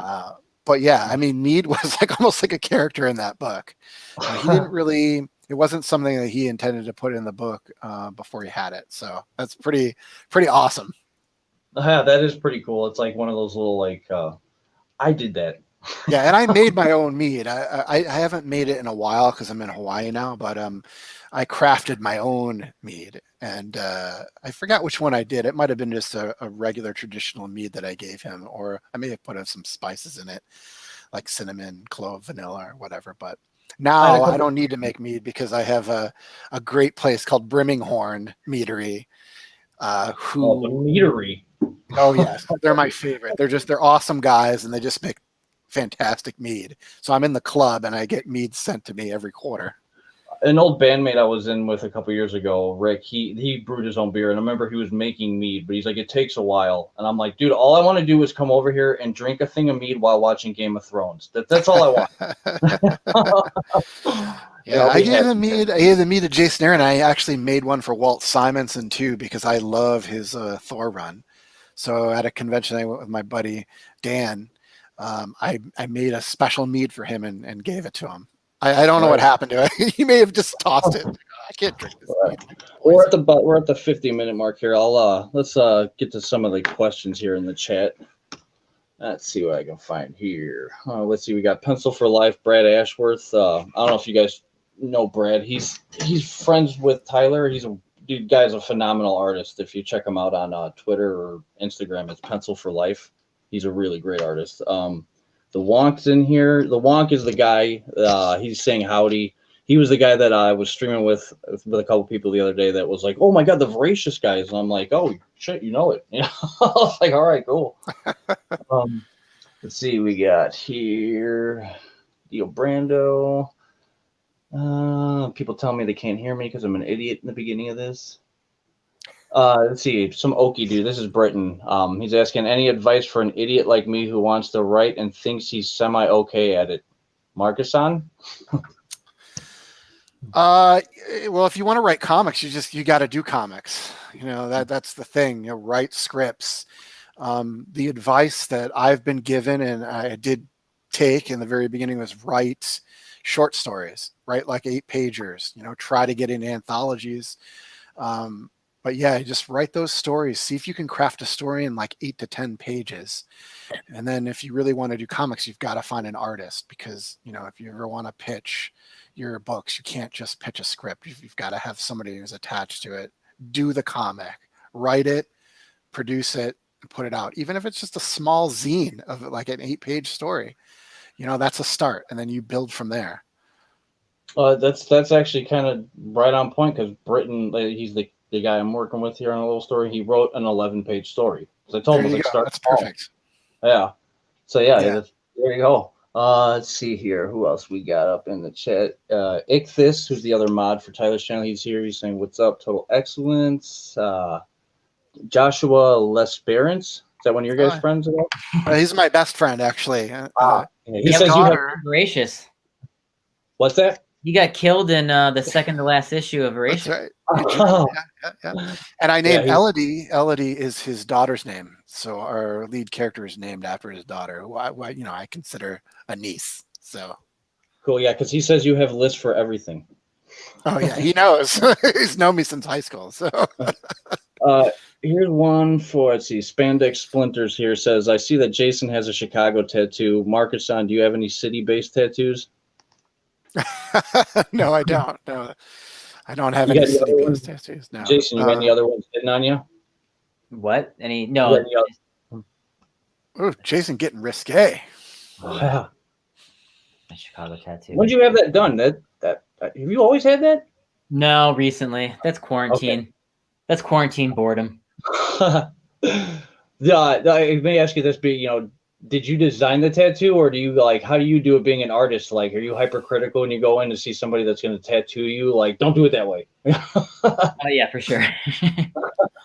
But yeah, I mean, mead was like almost like a character in that book. He didn't really. It wasn't something that he intended to put in the book before he had it. So that's pretty awesome. Yeah, that is pretty cool. It's like one of those little like I did that. Yeah, and I made my own mead. I haven't made it in a while because I'm in Hawaii now, but I crafted my own mead, and I forgot which one I did. It might have been just a regular traditional mead that I gave him, or I may have put some spices in it, like cinnamon, clove, vanilla, or whatever. But now I don't need to make mead because I have a great place called Brimminghorn Meadery. The meadery. Oh yes, they're my favorite. They're awesome guys, and they just make fantastic mead. So I'm in the club and I get mead sent to me every quarter. An old bandmate I was in with a couple years ago, Rick, he brewed his own beer, and I remember he was making mead, but he's like, it takes a while. And I'm like, dude, all I want to do is come over here and drink a thing of mead while watching Game of Thrones. That's all I want. Yeah, I gave the mead to Jason Aaron. I actually made one for Walt Simonson too because I love his Thor run. So at a convention I went with my buddy Dan. I made a special mead for him and gave it to him. I don't know what happened to it. He may have just tossed it. I can't drink this mead. We're at the 50-minute mark here. Let's get to some of the questions here in the chat. Let's see what I can find here. Let's see. We got Pencil for Life, Brad Ashworth. I don't know if you guys know Brad. He's friends with Tyler. Guy's a phenomenal artist. If you check him out on Twitter or Instagram, it's Pencil for Life. He's a really great artist. The Wonk's in here. The Wonk is the guy. He's saying howdy. He was the guy that I was streaming with a couple people the other day that was like, oh my God, the Voracious guys. And I'm like, oh shit, you know it. You know? I was like, all right, cool. Let's see, we got here Dio Brando. People tell me they can't hear me because I'm an idiot in the beginning of this. Let's see, some Okie dude. This is Britain. He's asking any advice for an idiot like me who wants to write and thinks he's semi-okay at it. Markisan? Well, if you want to write comics, you got to do comics. That's the thing. Write scripts. The advice that I've been given and I did take in the very beginning was write short stories, write like 8-pagers. Try to get in anthologies. But yeah, just write those stories. See if you can craft a story in like 8 to 10 pages. And then if you really want to do comics, you've got to find an artist because, if you ever want to pitch your books, you can't just pitch a script. You've got to have somebody who's attached to it. Do the comic, write it, produce it, and put it out. Even if it's just a small zine of like an 8-page story, that's a start. And then you build from there. That's actually kind of right on point because Britton, he's the guy I'm working with here on a little story. He wrote an 11-page story. So I told him, start. That's perfect. Yeah. So yeah. There you go. Let's see here. Who else we got up in the chat? Ichthys, who's the other mod for Tyler's channel. He's here. He's saying, "What's up? Total excellence." Joshua Lesperance. Is that one of your guys' friends? He's my best friend, actually. He says you have voracious. What's that? You got killed in the second to last issue of Voracious. That's right. Yeah. And I named Elodie. Elodie is his daughter's name. So our lead character is named after his daughter, who I consider a niece. So cool. Yeah, because he says you have lists for everything. Oh yeah, he knows. He's known me since high school. So here's one for, let's see, Spandex Splinters here says, I see that Jason has a Chicago tattoo. Markisan, do you have any city-based tattoos? No, I don't. No, I don't have any city-based tattoos. No. Jason, you got any other ones hidden on you? What? Any? No. Oh, Jason getting risque. Yeah. A Chicago tattoo. When did you have that done? Have you always had that? No, recently. That's quarantine. Okay. That's quarantine boredom. Yeah, I may ask you this, but did you design the tattoo, or do you how do you do it being an artist? Like, are you hypercritical when you go in to see somebody that's going to tattoo you? Like, don't do it that way. Yeah, for sure.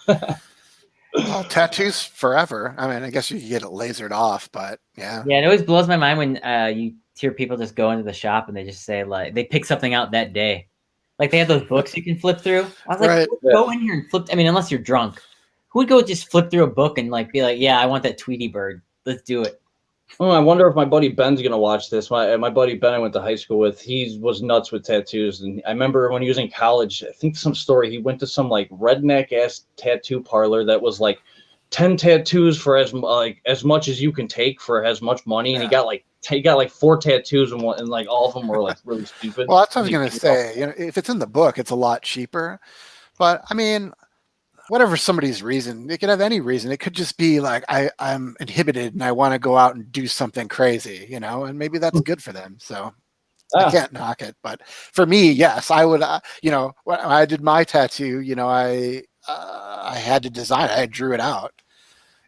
Well, tattoos forever. I mean, I guess you can get it lasered off, but yeah. Yeah, it always blows my mind when you hear people just go into the shop and they just say, like, they pick something out that day. Like, they have those books you can flip through. I was like, right. Go in here and flip. I mean, unless you're drunk. Who would go just flip through a book and be like, yeah, I want that Tweety bird. Let's do it. Oh, I wonder if my buddy Ben's going to watch this. My buddy Ben I went to high school with, he was nuts with tattoos. And I remember when he was in college, I think some story, he went to some redneck-ass tattoo parlor that was 10 tattoos for as much as you can take for as much money. And he got 4 tattoos and all of them were really stupid. Well, that's what I was going to say. If it's in the book, it's a lot cheaper. But I mean, whatever somebody's reason, they could have any reason. It could just be I'm inhibited and I want to go out and do something crazy, and maybe that's good for them. So I can't knock it. But for me, yes, I would, when I did my tattoo, I had to design it. I drew it out.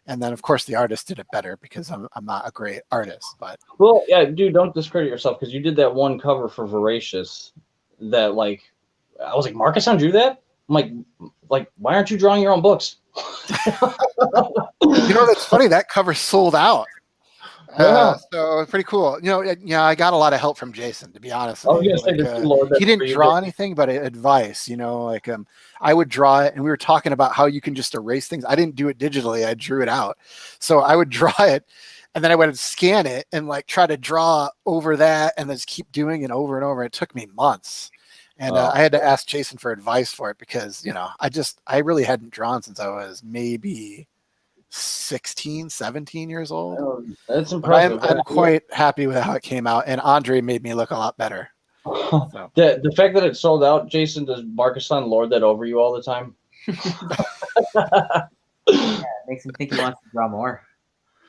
And then, of course, the artist did it better because I'm not a great artist. But well, yeah, dude, don't discredit yourself because you did that one cover for Voracious that I was like, Markisan drew that? I'm like, why aren't you drawing your own books? That's funny. That cover sold out. So it's pretty cool. I got a lot of help from Jason, to be honest. He didn't draw anything, but advice. I would draw it, and we were talking about how you can just erase things. I didn't do it digitally; I drew it out. So I would draw it, and then I would scan it and try to draw over that, and then just keep doing it over and over. It took me months. And I had to ask Jason for advice for it because, I really hadn't drawn since I was maybe 16, 17 years old. That's impressive. I'm quite happy with how it came out. And Andrei made me look a lot better. So. The fact that it sold out, Jason, does Markisan lord that over you all the time? Yeah, it makes him think he wants to draw more.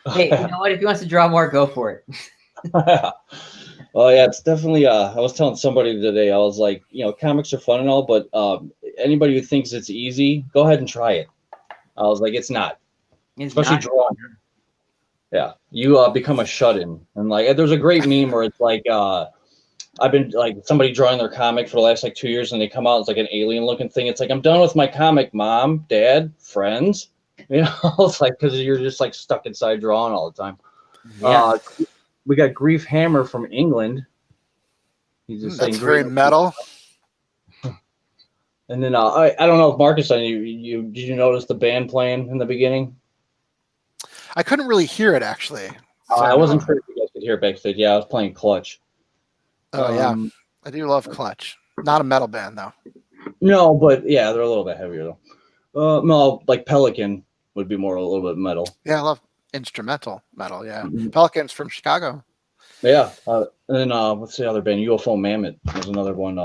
Hey, you know what? If he wants to draw more, go for it. Well, yeah, it's definitely. I was telling somebody today, I was like, comics are fun and all, but anybody who thinks it's easy, go ahead and try it. I was like, it's not. Especially drawing. Yeah, you become a shut-in, and there's a great meme where it's I've been like somebody drawing their comic for the last like 2 years, and they come out, it's like an alien looking thing. It's like, I'm done with my comic, mom, dad, friends. It's like, because you're just like stuck inside drawing all the time. Yeah. We got Grief Hammer from England. He's just saying That's very metal. And then I don't know if Marcus, did you notice the band playing in the beginning? I couldn't really hear it actually. So I wasn't sure if you guys could hear it backstage. Yeah, I was playing Clutch. Oh yeah, I do love Clutch. Not a metal band though. No, but yeah, they're a little bit heavier though. No, like Pelican would be more a little bit metal. Yeah, I love instrumental metal. Yeah, Pelican's from Chicago. Yeah, and then what's the other band? UFO Mammoth was another one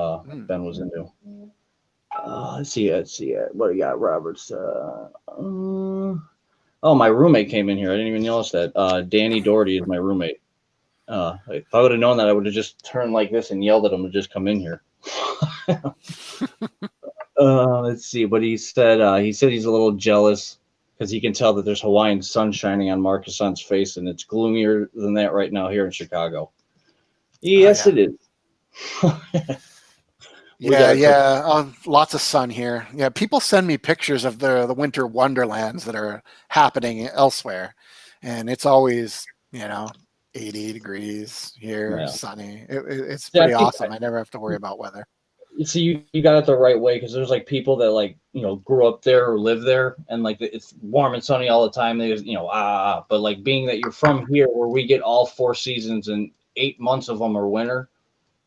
Ben was into. Let's see. What do you got, Roberts? Oh, my roommate came in here. I didn't even notice that. Danny Doherty is my roommate. If I would have known that, I would have just turned like this and yelled at him to just come in here. Let's see what he said. He said he's a little jealous because he can tell that there's Hawaiian sun shining on Markisan's face, and it's gloomier than that right now here in Chicago. Yes, it is. Lots of sun here. Yeah, people send me pictures of the winter wonderlands that are happening elsewhere, and it's always 80 degrees here, sunny. It's pretty awesome. I never have to worry about weather. See, you got it the right way, because there's like people that like grew up there or live there, and like it's warm and sunny all the time. They but like being that you're from here, where we get all 4 seasons and 8 months of them are winter.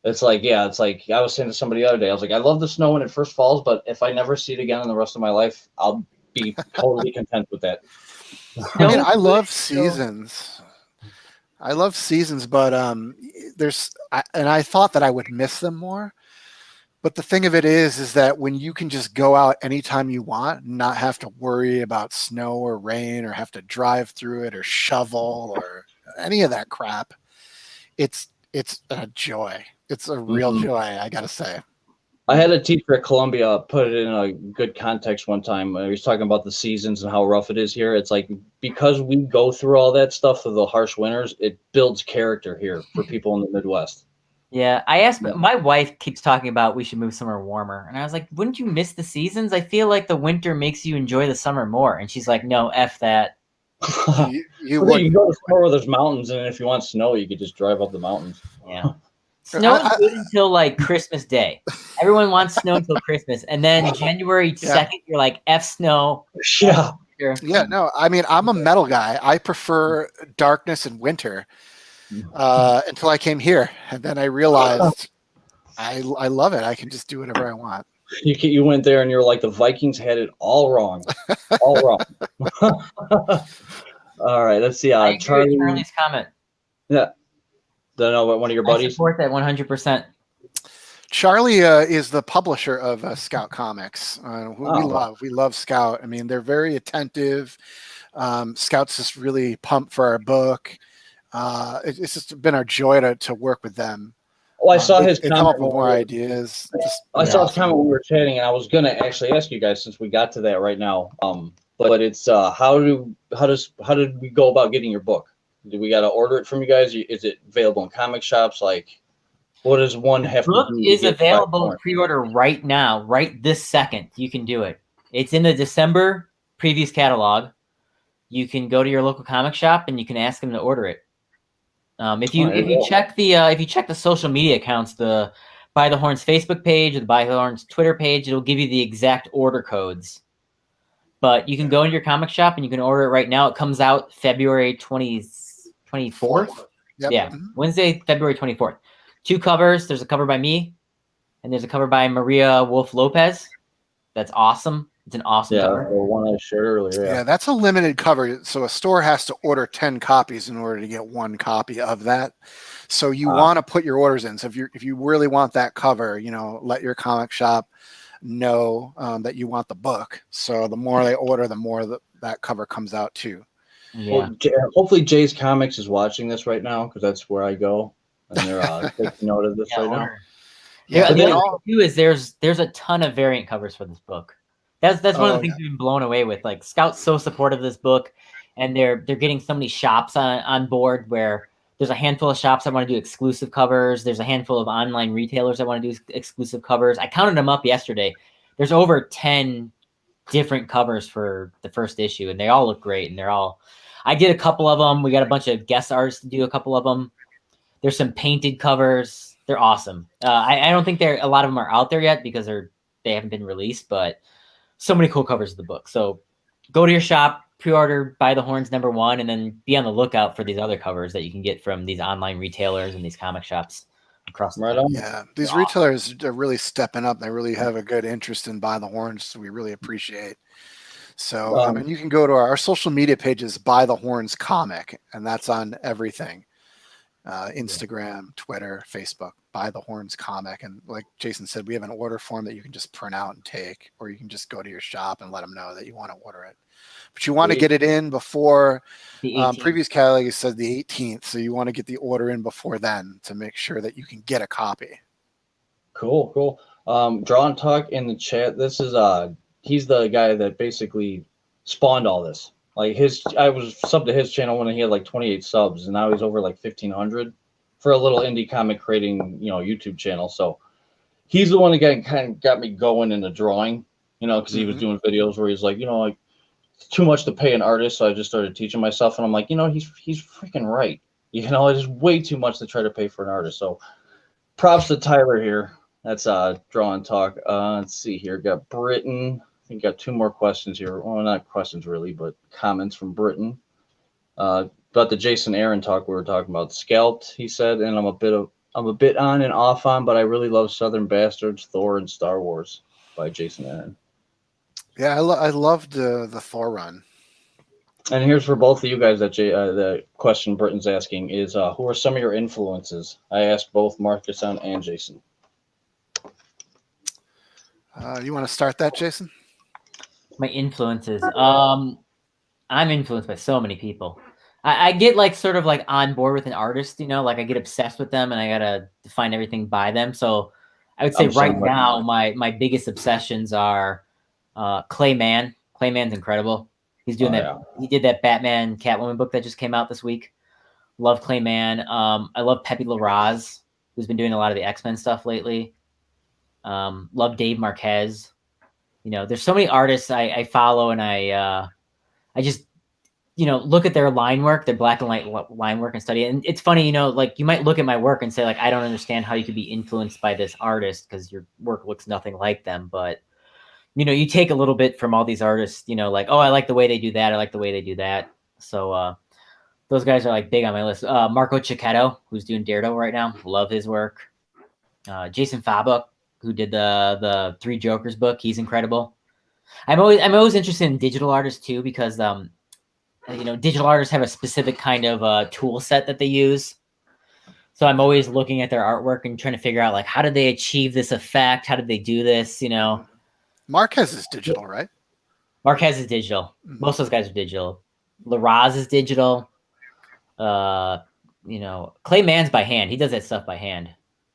It's like I was saying to somebody the other day, I was like, I love the snow when it first falls, but if I never see it again in the rest of my life, I'll be totally content with that. I mean, I love seasons. But I thought that I would miss them more. But the thing of it is that when you can just go out anytime you want, not have to worry about snow or rain or have to drive through it or shovel or any of that crap, it's a joy. It's a real joy, I gotta say. I had a teacher at Columbia put it in a good context one time. He was talking about the seasons and how rough it is here. It's like, because we go through all that stuff through the harsh winters, it builds character here for people in the Midwest. Yeah, I asked my wife keeps talking about we should move somewhere warmer, and I was like, wouldn't you miss the seasons? I feel like the winter makes you enjoy the summer more, and she's like, no, F that. You go to somewhere where there's mountains, and if you want snow, you could just drive up the mountains. Yeah. Snow is good until like Christmas Day. Everyone wants snow until Christmas, and then January 2nd, you're like, F snow. Yeah. Yeah, no, I mean, I'm a metal guy. I prefer darkness and winter until I came here, and then I realized I love it. I can just do whatever I want. You went there and you're like, the Vikings had it all wrong. All wrong. All right, let's see. Charlie's comment. Yeah. Don't know, one of your buddies? I support that 100%. Charlie is the publisher of Scout Comics. We love Scout. I mean, they're very attentive. Scout's just really pumped for our book. It's just been our joy to work with them. Well, I saw his comment. Come up with more ideas. I saw his comment when we were chatting, and I was going to actually ask you guys, since we got to that right now. But it's how did we go about getting your book? Do we got to order it from you guys? Is it available in comic shops? Like, what does one have to do? The book is available pre-order right now, right this second. You can do it. It's in the December previews catalog. You can go to your local comic shop and you can ask them to order it. If you check the social media accounts, the By the Horns Facebook page or the By the Horns Twitter page, it'll give you the exact order codes. But you can go into your comic shop and you can order it right now. It comes out February 24th. Yep. Yeah, Wednesday, February 24th. 2 covers. There's a cover by me, and there's a cover by Maria Wolf Lopez. That's awesome. It's an awesome cover. The one I shared earlier. Yeah, that's a limited cover. So a store has to order 10 copies in order to get 1 copy of that. So you want to put your orders in. So if you really want that cover, let your comic shop know that you want the book. So the more they order, the more that cover comes out too. Yeah. Well, hopefully Jay's Comics is watching this right now, because that's where I go, and they're taking note of this right now. Yeah, the other thing too is there's a ton of variant covers for this book. That's one of the things we've been blown away with. Like, Scout's so supportive of this book, and they're getting so many shops on board where There's a handful of shops that want to do exclusive covers. There's a handful of online retailers that want to do exclusive covers. I counted them up yesterday. There's over 10 different covers for the first issue, and they all look great. And I did a couple of them. We got a bunch of guest artists to do a couple of them. There's some painted covers. They're awesome. I don't think a lot of them are out there yet because they haven't been released, but so many cool covers of the book. So go to your shop, pre-order By the Horns #1, and then be on the lookout for these other covers that you can get from these online retailers and these comic shops across the country. Yeah, these retailers are really stepping up. They really have a good interest in By the Horns, so we really appreciate. So, and you can go to our social media pages, By the Horns Comic, and that's on everything. Instagram, Twitter, Facebook, By the Horns Comic. And like Jason said, we have an order form that you can just print out and take, or you can just go to your shop and let them know that you want to order it. But you want to get it in before previous catalog said the 18th. So you want to get the order in before then to make sure that you can get a copy. Cool. Draw and Talk in the chat. This is he's the guy that basically spawned all this. Like I was subbed to his channel when he had like 28 subs, and now he's over like 1,500 for a little indie comic creating, YouTube channel. So he's the one that kind of got me going into drawing, because he was doing videos where he's like, like it's too much to pay an artist. So I just started teaching myself, and I'm like, he's freaking right. It's way too much to try to pay for an artist. So props to Tyler here. That's Draw and Talk. Let's see here. Got Britain. I think got 2 more questions here. Well, not questions really, but comments from Britain. About the Jason Aaron talk we were talking about. Scalped, he said, and I'm a bit on and off on, but I really love Southern Bastards, Thor, and Star Wars by Jason Aaron. Yeah, I loved the Thor run. And here's for both of you guys that the question Britain's asking is, who are some of your influences? I asked both Markisan and Jason. You want to start that, Jason? My influences. I'm influenced by so many people. I get like sort of like on board with an artist, like I get obsessed with them and I gotta define everything by them. So I would say right now my biggest obsessions are Clay Mann. Clay Mann's incredible. He's doing that. Yeah. He did that Batman Catwoman book that just came out this week. Love Clay Mann. I love Pepe Larraz, who's been doing a lot of the X-Men stuff lately. Love Dave Marquez. There's so many artists I follow, and I just look at their line work, their black and white line work, and study it. And it's funny, like you might look at my work and say, like, I don't understand how you could be influenced by this artist because your work looks nothing like them. But you take a little bit from all these artists, like, oh, I like the way they do that, I like the way they do that. So those guys are like big on my list. Marco Cicchetto, who's doing Daredevil right now, love his work. Jason Fabok, who did the 3 Jokers book, he's incredible. I'm always interested in digital artists too, because digital artists have a specific kind of tool set that they use. So I'm always looking at their artwork and trying to figure out, like, how did they achieve this effect? How did they do this? Marquez is digital, right? Marquez is digital. Most of those guys are digital. Larraz is digital. Clay Mann's by hand. He does that stuff by hand.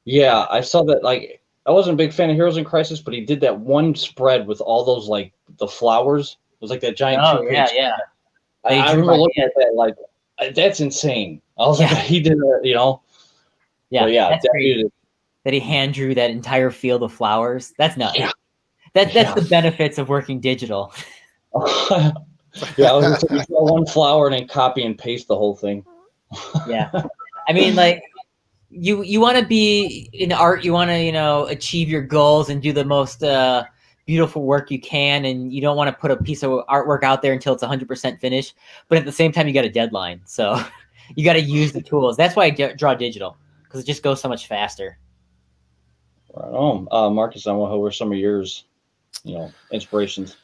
Yeah, I saw that. Like, I wasn't a big fan of Heroes in Crisis, but he did that one spread with all those, like, the flowers. It was like that giant 2-page. Yeah. I remember looking at that, like, that's insane. I was like, he did that, Yeah, but yeah, that's crazy. That he hand drew that entire field of flowers. That's nuts. Yeah. That's the benefits of working digital. I was going to draw one flower and then copy and paste the whole thing. Yeah. I mean, like, you want to be in art, you want to, achieve your goals and do the most beautiful work you can, and you don't want to put a piece of artwork out there until it's 100% finished, but at the same time you got a deadline, so you got to use the tools. That's why I draw digital, because it just goes so much faster. Right on. Marcus, who were some of yours, inspirations?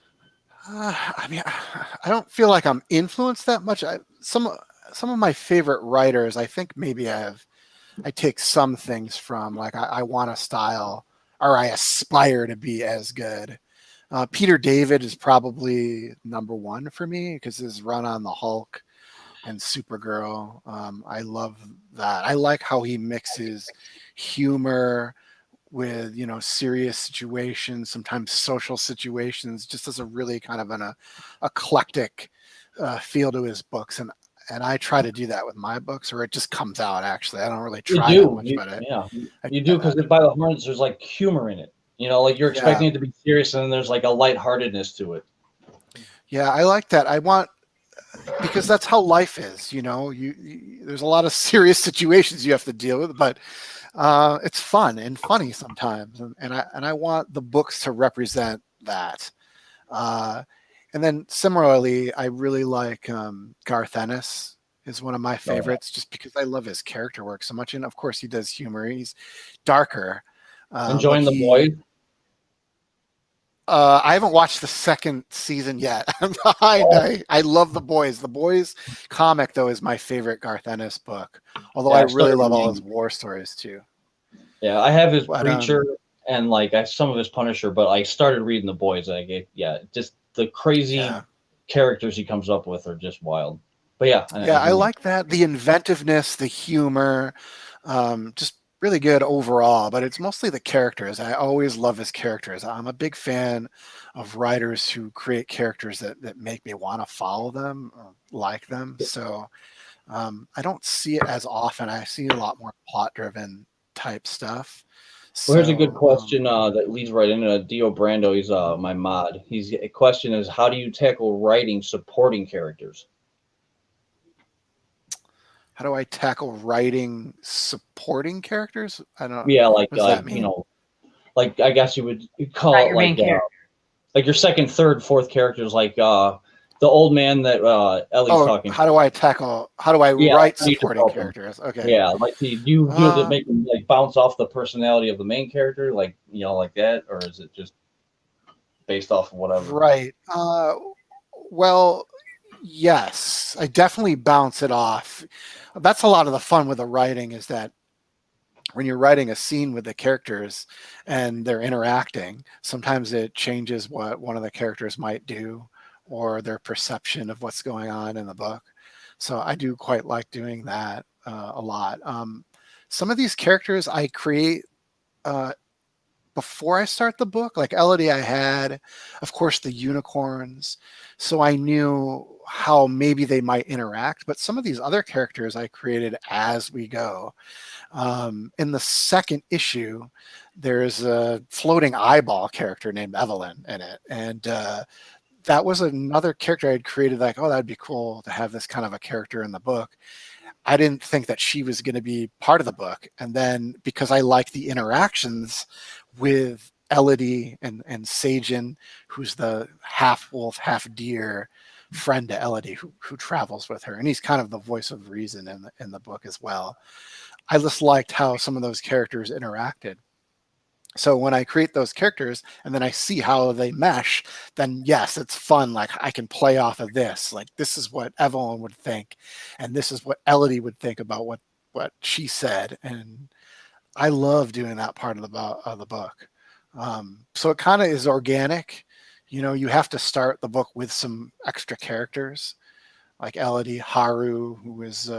I mean, I don't feel like I'm influenced that much. Some of my favorite writers, I think maybe I take some things from, like, I want a style, or I aspire to be as good. Peter David is probably #1 for me because his run on the Hulk and Supergirl, I love that. I like how he mixes humor with, serious situations, sometimes social situations, just as a really kind of an eclectic feel to his books. And and I try to do that with my books, or it just comes out. Actually, I don't really You try that do, much, but you do, because by the horns, there's like humor in it. You know, like you're expecting yeah, it to be serious, and then there's like a lightheartedness to it. yeah, I like that. I want because that's how life is. You know, there's a lot of serious situations you have to deal with, but it's fun and funny sometimes, and I want the books to represent that. Uh, and then similarly, I really like Garth Ennis is one of my Oh yeah, favorites, just because I love his character work so much. And of course, he does humor. He's darker, but enjoying the boys. I haven't watched the second season yet. I'm behind. I love The Boys. The Boys comic, though, is my favorite Garth Ennis book. Although Yeah, I I really started love all reading. his war stories too. Yeah, I have his But Preacher and like some of his Punisher, but I started reading the boys. Just the crazy yeah, characters he comes up with are just wild. But yeah, yeah, as I you like mentioned, that. The inventiveness, the humor, just really good overall. But it's mostly the characters. I always love his characters. I'm a big fan of writers who create characters that make me want to follow them, or like them. So I don't see it as often. I see a lot more plot-driven type stuff. well, here's a good So question that leads right into Dio Brando. He's my mod. He's a question is, how do you tackle writing supporting characters? how do I tackle writing supporting characters? I don't. Yeah, What does that you mean? know, like I guess you'd Not call it your main character. like your second, third, fourth characters, like the old man that Ellie's Oh, talking. how do I tackle? How do I Yeah, write how do you supporting develop them? characters? Okay. Yeah, like do you do that Uh, make them like bounce off the personality of the main character, like like that, or is it just based off of whatever? right. Well, yes, I definitely bounce it off. That's a lot of the fun with the writing, is that when you're writing a scene with the characters and they're interacting, sometimes it changes what one of the characters might do or their perception of what's going on in the book. So I do quite like doing that a lot. Some of these characters I create uh, before I start the book, like Elodie, I had, of course, the unicorns. So I knew how maybe they might interact. But some of these other characters I created as we go. In the second issue, there's a floating eyeball character named Evelyn in it. And that was another character I had created, like, oh, that'd be cool to have this kind of a character in the book. I didn't think that she was going to be part of the book. And then because I like the interactions with Elodie and Sajin, who's the half wolf, half deer friend to Elodie, who travels with her. And he's kind of the voice of reason in the book as well. I just liked how some of those characters interacted. So when I create those characters and then I see how they mesh, then yes, it's fun. Like I can play off of this. Like this is what Evelyn would think, and this is what Elodie would think about what she said. And I love doing that part of the book. So it kind of is organic. You know, you have to start the book with some extra characters, like Elodie, Haru, who is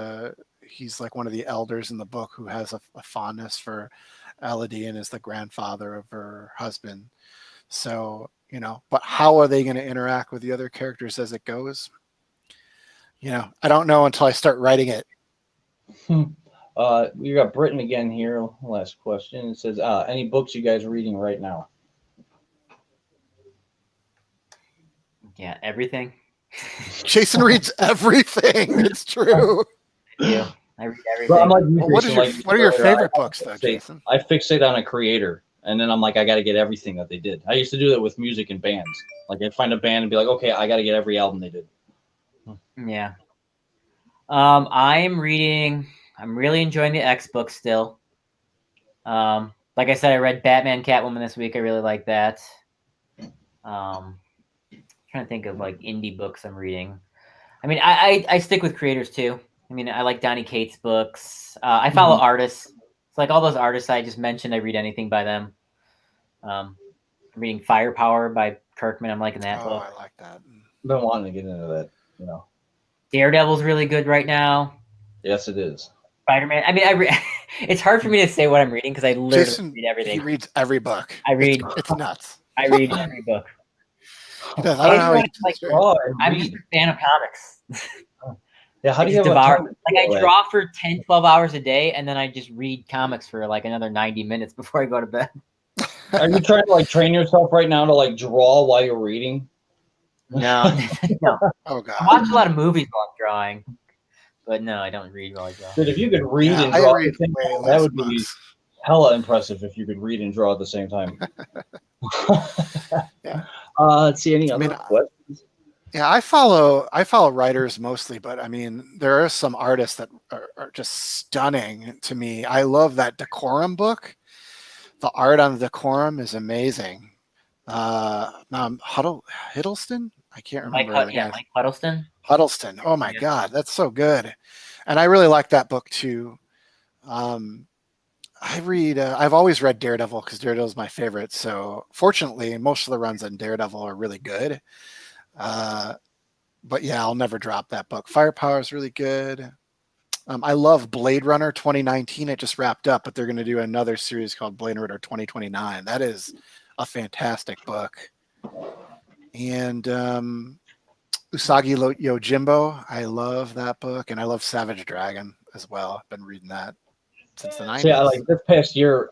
he's like one of the elders in the book who has a fondness for Elodie and is the grandfather of her husband. So, you know, but how are they going to interact with the other characters as it goes? You know, I don't know until I start writing it. We got Britain again here. Last question. It says, any books you guys are reading right now? Yeah, everything. Jason reads everything. It's true. Yeah, I read But I'm everything. like you, Well, Jason, like you what said are your earlier, favorite books though, Jason? I fixate on a creator, and then I'm like, I got to get everything that they did. I used to do that with music and bands. Like I'd find a band and be like, okay, I got to get every album they did. Yeah. I'm really enjoying the X book still. Like I said, I read Batman Catwoman this week. I really like that. Trying to think of like indie books I'm reading. I mean, I stick with creators too. I mean, I like Donny Cates' books. I follow artists. It's like all those artists I just mentioned. I read anything by them. I'm reading Firepower by Kirkman. I'm liking that Oh, book. I like that. I've been wanting to get into that, Daredevil's really good right now. Yes, it is. Spider-Man. I mean, it's hard for me to say what I'm reading because I literally Jason, read everything. he reads every book. I read. It's nuts. I read every book. He does. I don't know how he like, does it. Oh, I'm just a fan of comics. Yeah, how I do you just have a devour. time to Like do I all that? draw for 10, 12 hours a day, and then I just read comics for like another 90 minutes before I go to bed. Are you trying to like train yourself right now to like draw while you're reading? No, no. Oh I god. watch a lot of movies while I'm drawing, but no, I don't read while I draw. Dude, if you could read Yeah, and I draw read at the same way time, that less would be books. hella impressive if you could read and draw at the same time. Yeah. Let's see any I other mean, questions. Yeah, I follow writers mostly, but I mean, there are some artists that are just stunning to me. I love that Decorum book. The art on the Decorum is amazing. Hiddleston? I can't remember the guy. Mike Huddleston. Huddleston. Oh my Yeah. God, that's so good. And I really like that book too. I've always read Daredevil because Daredevil is my favorite. So fortunately, most of the runs on Daredevil are really good. But yeah, I'll never drop that book. Firepower is really good. I love Blade Runner 2019. It just wrapped up, but they're going to do another series called Blade Runner 2029. That is a fantastic book. And Usagi Yojimbo, I love that book, and I love Savage Dragon as well. I've been reading that since the 90s. See, I like this past year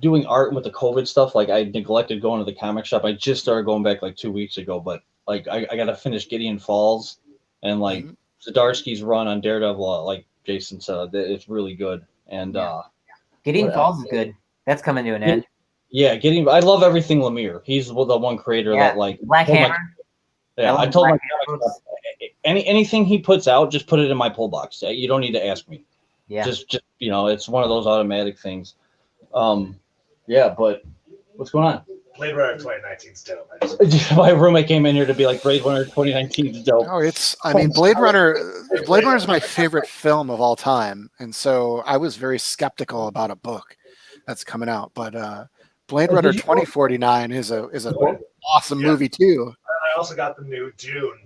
doing art with the COVID stuff. Like I neglected going to the comic shop. I just started going back like 2 weeks ago, but like I got to finish Gideon Falls and like Zdarsky's run on Daredevil. Like Jason said, it's really good. And Gideon what Falls else? is good. That's coming to an end. Yeah, I love everything Lemire. He's the one creator that like Black told my- Hammer. yeah, I love told my Black Hammer comic books. shop, anything he puts out, just put it in my pull box. You don't need to ask me. Yeah. Just it's one of those automatic things. Yeah, but what's going on? Blade Runner 2019 is dope. My roommate came in here to be like, Blade Runner 2019 is dope. Oh, I mean, Blade Runner is my favorite film of all time. And so I was very skeptical about a book that's coming out, but Blade Runner 2049 is an awesome movie too. I also got the new Dune.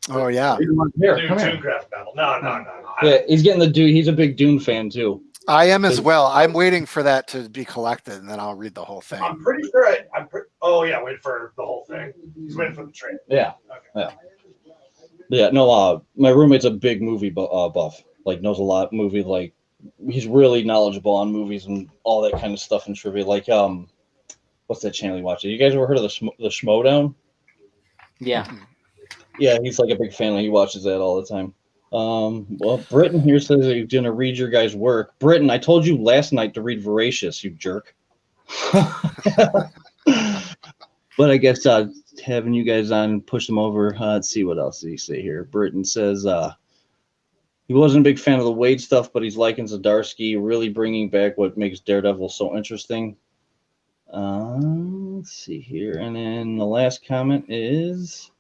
Oh yeah. Here, New come here. Dune graphic novel. No. Yeah, he's getting the dude. He's a big Dune fan too. I am as well. I'm waiting for that to be collected, and then I'll read the whole thing. I'm pretty sure oh yeah, wait for the whole thing. He's waiting for the trade. Yeah. Okay. Yeah. No, my roommate's a big movie buff. Like knows a lot movie. Like he's really knowledgeable on movies and all that kind of stuff and trivia. Like what's that channel he watches? You guys ever heard of the Schmodown? Yeah. Yeah, he's like a big fan. He watches that all the time. Well, Britton here says that he's going to read your guys' work. Britton, I told you last night to read Voracious, you jerk. But I guess having you guys on and push them over. Let's see what else did he say here. Britton says he wasn't a big fan of the Wade stuff, but he's liking Zdarsky, really bringing back what makes Daredevil so interesting. Let's see here. And then the last comment is...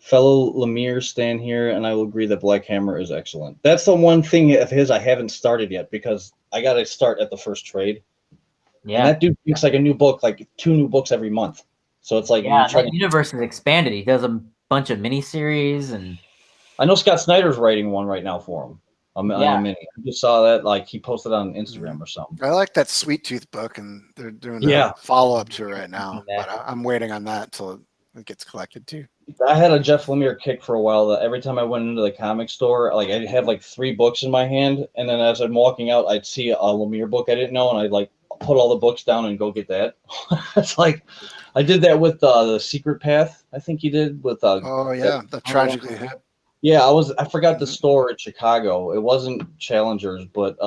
Fellow Lemire stand here, and I will agree that Black Hammer is excellent. That's the one thing of his I haven't started yet because I got to start at the first trade. Yeah. And that dude makes like a new book, like 2 new books every month. So it's like that universe has expanded. He does a bunch of miniseries, and I know Scott Snyder's writing one right now for him. A mini. I just saw that, like he posted on Instagram or something. I like that Sweet Tooth book, and they're doing a follow-up to it right now. But I'm waiting on that till it gets collected too. I had a Jeff Lemire kick for a while that every time I went into the comic store, like I'd have like 3 books in my hand, and then as I'm walking out, I'd see a Lemire book I didn't know, and I'd like put all the books down and go get that. It's like I did that with the Secret Path. I think you did with the Tragically Hip. Yeah, I forgot the store in Chicago. It wasn't Challengers, but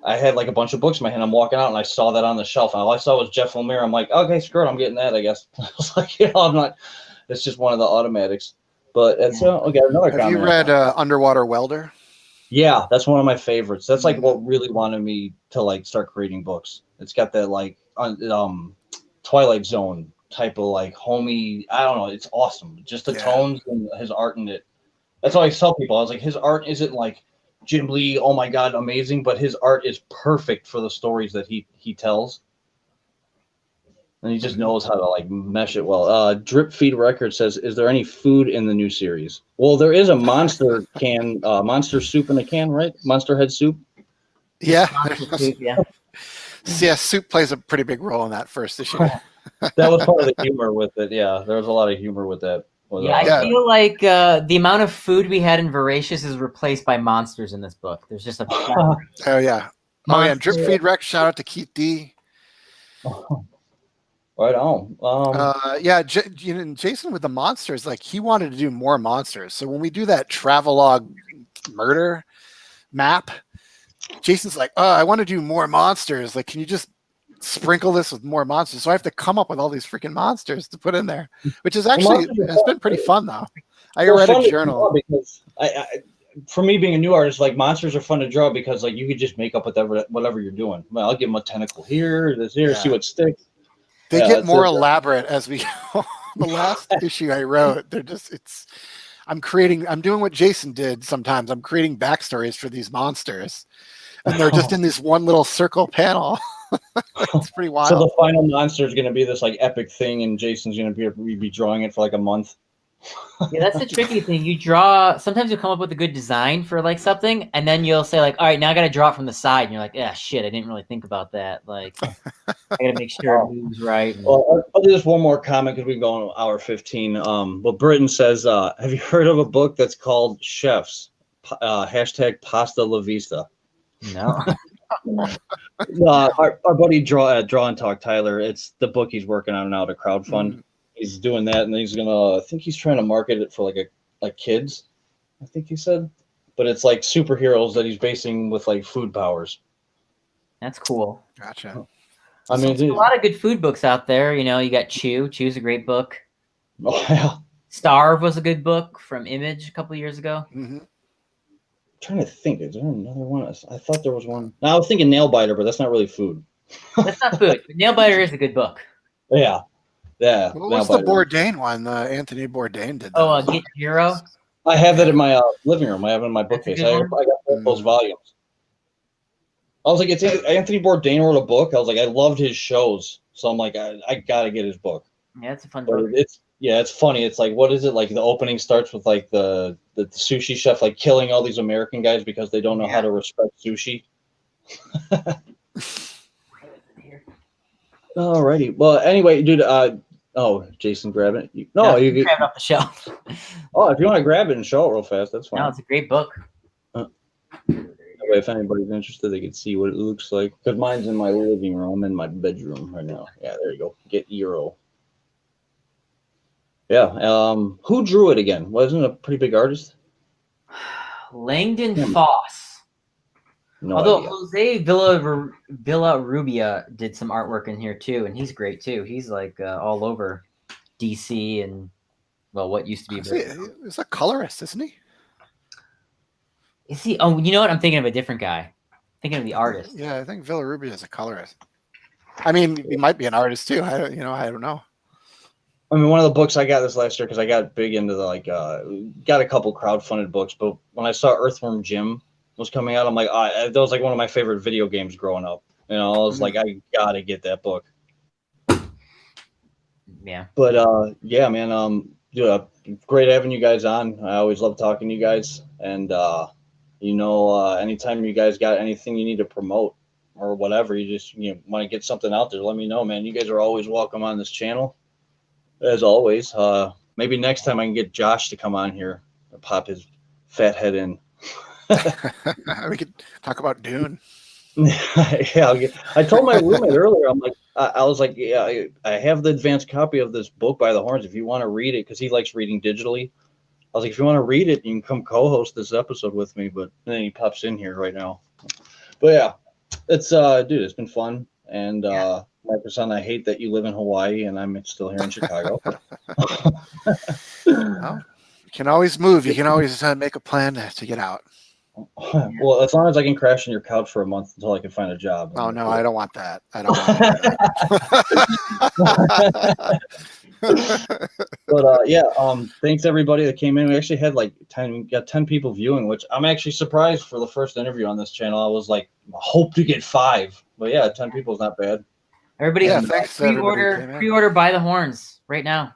I had like a bunch of books in my hand. I'm walking out and I saw that on the shelf, and all I saw was Jeff Lemire. I'm like, okay, screw it, I'm getting that, I guess. I was like, I'm not. It's just one of the automatics. But it's okay. Another comment. Have you read Underwater Welder? Yeah, that's one of my favorites. That's like what really wanted me to like start creating books. It's got that like Twilight Zone type of like homey. I don't know. It's awesome. Just the tones and his art in it. That's why I tell people. I was like, his art isn't like Jim Lee, oh my god, amazing, but his art is perfect for the stories that he tells. And he just knows how to like mesh it well. Drip Feed Record says, "Is there any food in the new series?" Well, there is a monster can, monster soup in a can, right? Monster head soup. Yeah. Yeah. Yeah, soup plays a pretty big role in that first issue. That was part of the humor with it. Yeah, there was a lot of humor with that. Yeah, I feel like the amount of food we had in Voracious is replaced by monsters in this book. There's just a Oh yeah. Oh yeah. Drip Feed Rex. Shout out to Keith D. Right on. Yeah, Jason with the monsters, like he wanted to do more monsters. So when we do that travelogue murder map, Jason's like, "Oh, I want to do more monsters. Like, can you just sprinkle this with more monsters?" So I have to come up with all these freaking monsters to put in there, which is actually it's been pretty fun though. I read a journal because for me being a new artist, like monsters are fun to draw because like you could just make up whatever you're doing. Well, I'll give them a tentacle here, this here, see what sticks. They get more elaborate as we go. The last issue I wrote, I'm doing what Jason did sometimes. I'm creating backstories for these monsters. And they're just in this one little circle panel. It's pretty wild. So the final monster is going to be this like epic thing, and Jason's going to be drawing it for like a month. Yeah, that's the tricky thing. You draw. Sometimes you'll come up with a good design for like something, and then you'll say like, "All right, now I got to draw it from the side." And you're like, "Yeah, shit, I didn't really think about that." Like, I got to make sure it moves right. Well, I'll do just one more comment because we go on hour 15. But Britton says, "Have you heard of a book that's called Chefs? Hashtag Pasta La Vista." No. Our buddy Draw and Talk Tyler. It's the book he's working on now to crowdfund. He's doing that, and he's gonna. I think he's trying to market it for like kids. I think he said, but it's like superheroes that he's basing with like food powers. That's cool. Gotcha. I mean, there's a lot of good food books out there. You know, you got Chew. Chew's a great book. Oh yeah. Starve was a good book from Image a couple of years ago. I'm trying to think. Is there another one? I thought there was one. No, I was thinking Nailbiter, but that's not really food. That's not food. But Nailbiter is a good book. Yeah. Yeah. What was the Bourdain one? Anthony Bourdain did that. Oh, Get Hero? I have that in my living room. I have it in my bookcase. I got both those volumes. I was like, it's Anthony Bourdain wrote a book. I was like, I loved his shows. So I'm like, I got to get his book. Yeah, it's a fun book. It's funny. It's like, what is it? Like the opening starts with like the sushi chef like killing all these American guys because they don't know how to respect sushi. Alrighty. Well, anyway, dude. Jason, grab it. You grab it off the shelf. If you want to grab it and show it real fast, that's fine. No, it's a great book. If anybody's interested, they can see what it looks like. Because mine's in my living room, in my bedroom right now. Yeah, there you go. Get Euro. Yeah. Who drew it again? Wasn't it a pretty big artist? Langdon Foss. Although idea. Jose Villarrubia did some artwork in here too, and he's great too. He's like all over DC and what used to be. He's a colorist, isn't he? Is he? Oh, you know what? I'm thinking of a different guy. I'm thinking of the artist. Yeah, I think Villarrubia is a colorist. I mean, he might be an artist too. I don't know. I mean, one of the books I got this last year because I got big into got a couple crowdfunded books, but when I saw Earthworm Jim was coming out, I'm like, that was like one of my favorite video games growing up. You know, I was like, I gotta get that book. Yeah. But yeah, man, great having you guys on. I always love talking to you guys, and anytime you guys got anything you need to promote or whatever, you just want to get something out there, let me know, man. You guys are always welcome on this channel, as always. Maybe next time I can get Josh to come on here and pop his fat head in. We could talk about Dune. Yeah, I told my roommate earlier. I'm like, I was like, yeah, I have the advanced copy of this book by the Horns. If you want to read it, because he likes reading digitally. I was like, if you want to read it, you can come co-host this episode with me. But then he pops in here right now. But yeah, it's dude, it's been fun. And Markisan, I hate that you live in Hawaii and I'm still here in Chicago. Well, you can always move. You can always make a plan to get out. Well, as long as I can crash on your couch for a month until I can find a job. Oh no, I don't want that. I don't want that. But thanks everybody that came in. We actually had like 10 people viewing, which I'm actually surprised for the first interview on this channel. I was like, hope to get 5, but yeah, 10 people is not bad. Everybody, pre-order By the Horns right now.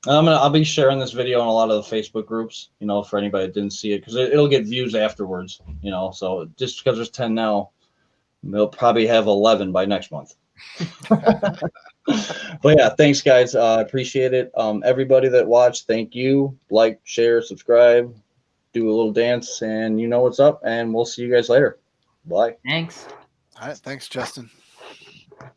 I'll be sharing this video on a lot of the Facebook groups, for anybody that didn't see it, because it'll get views afterwards, so just because there's 10 now, they'll probably have 11 by next month. But yeah, thanks guys. I appreciate it. Everybody that watched, thank you. Like, share, subscribe, do a little dance, and you know what's up. And we'll see you guys later. Bye. Thanks. All right. Thanks, Justin.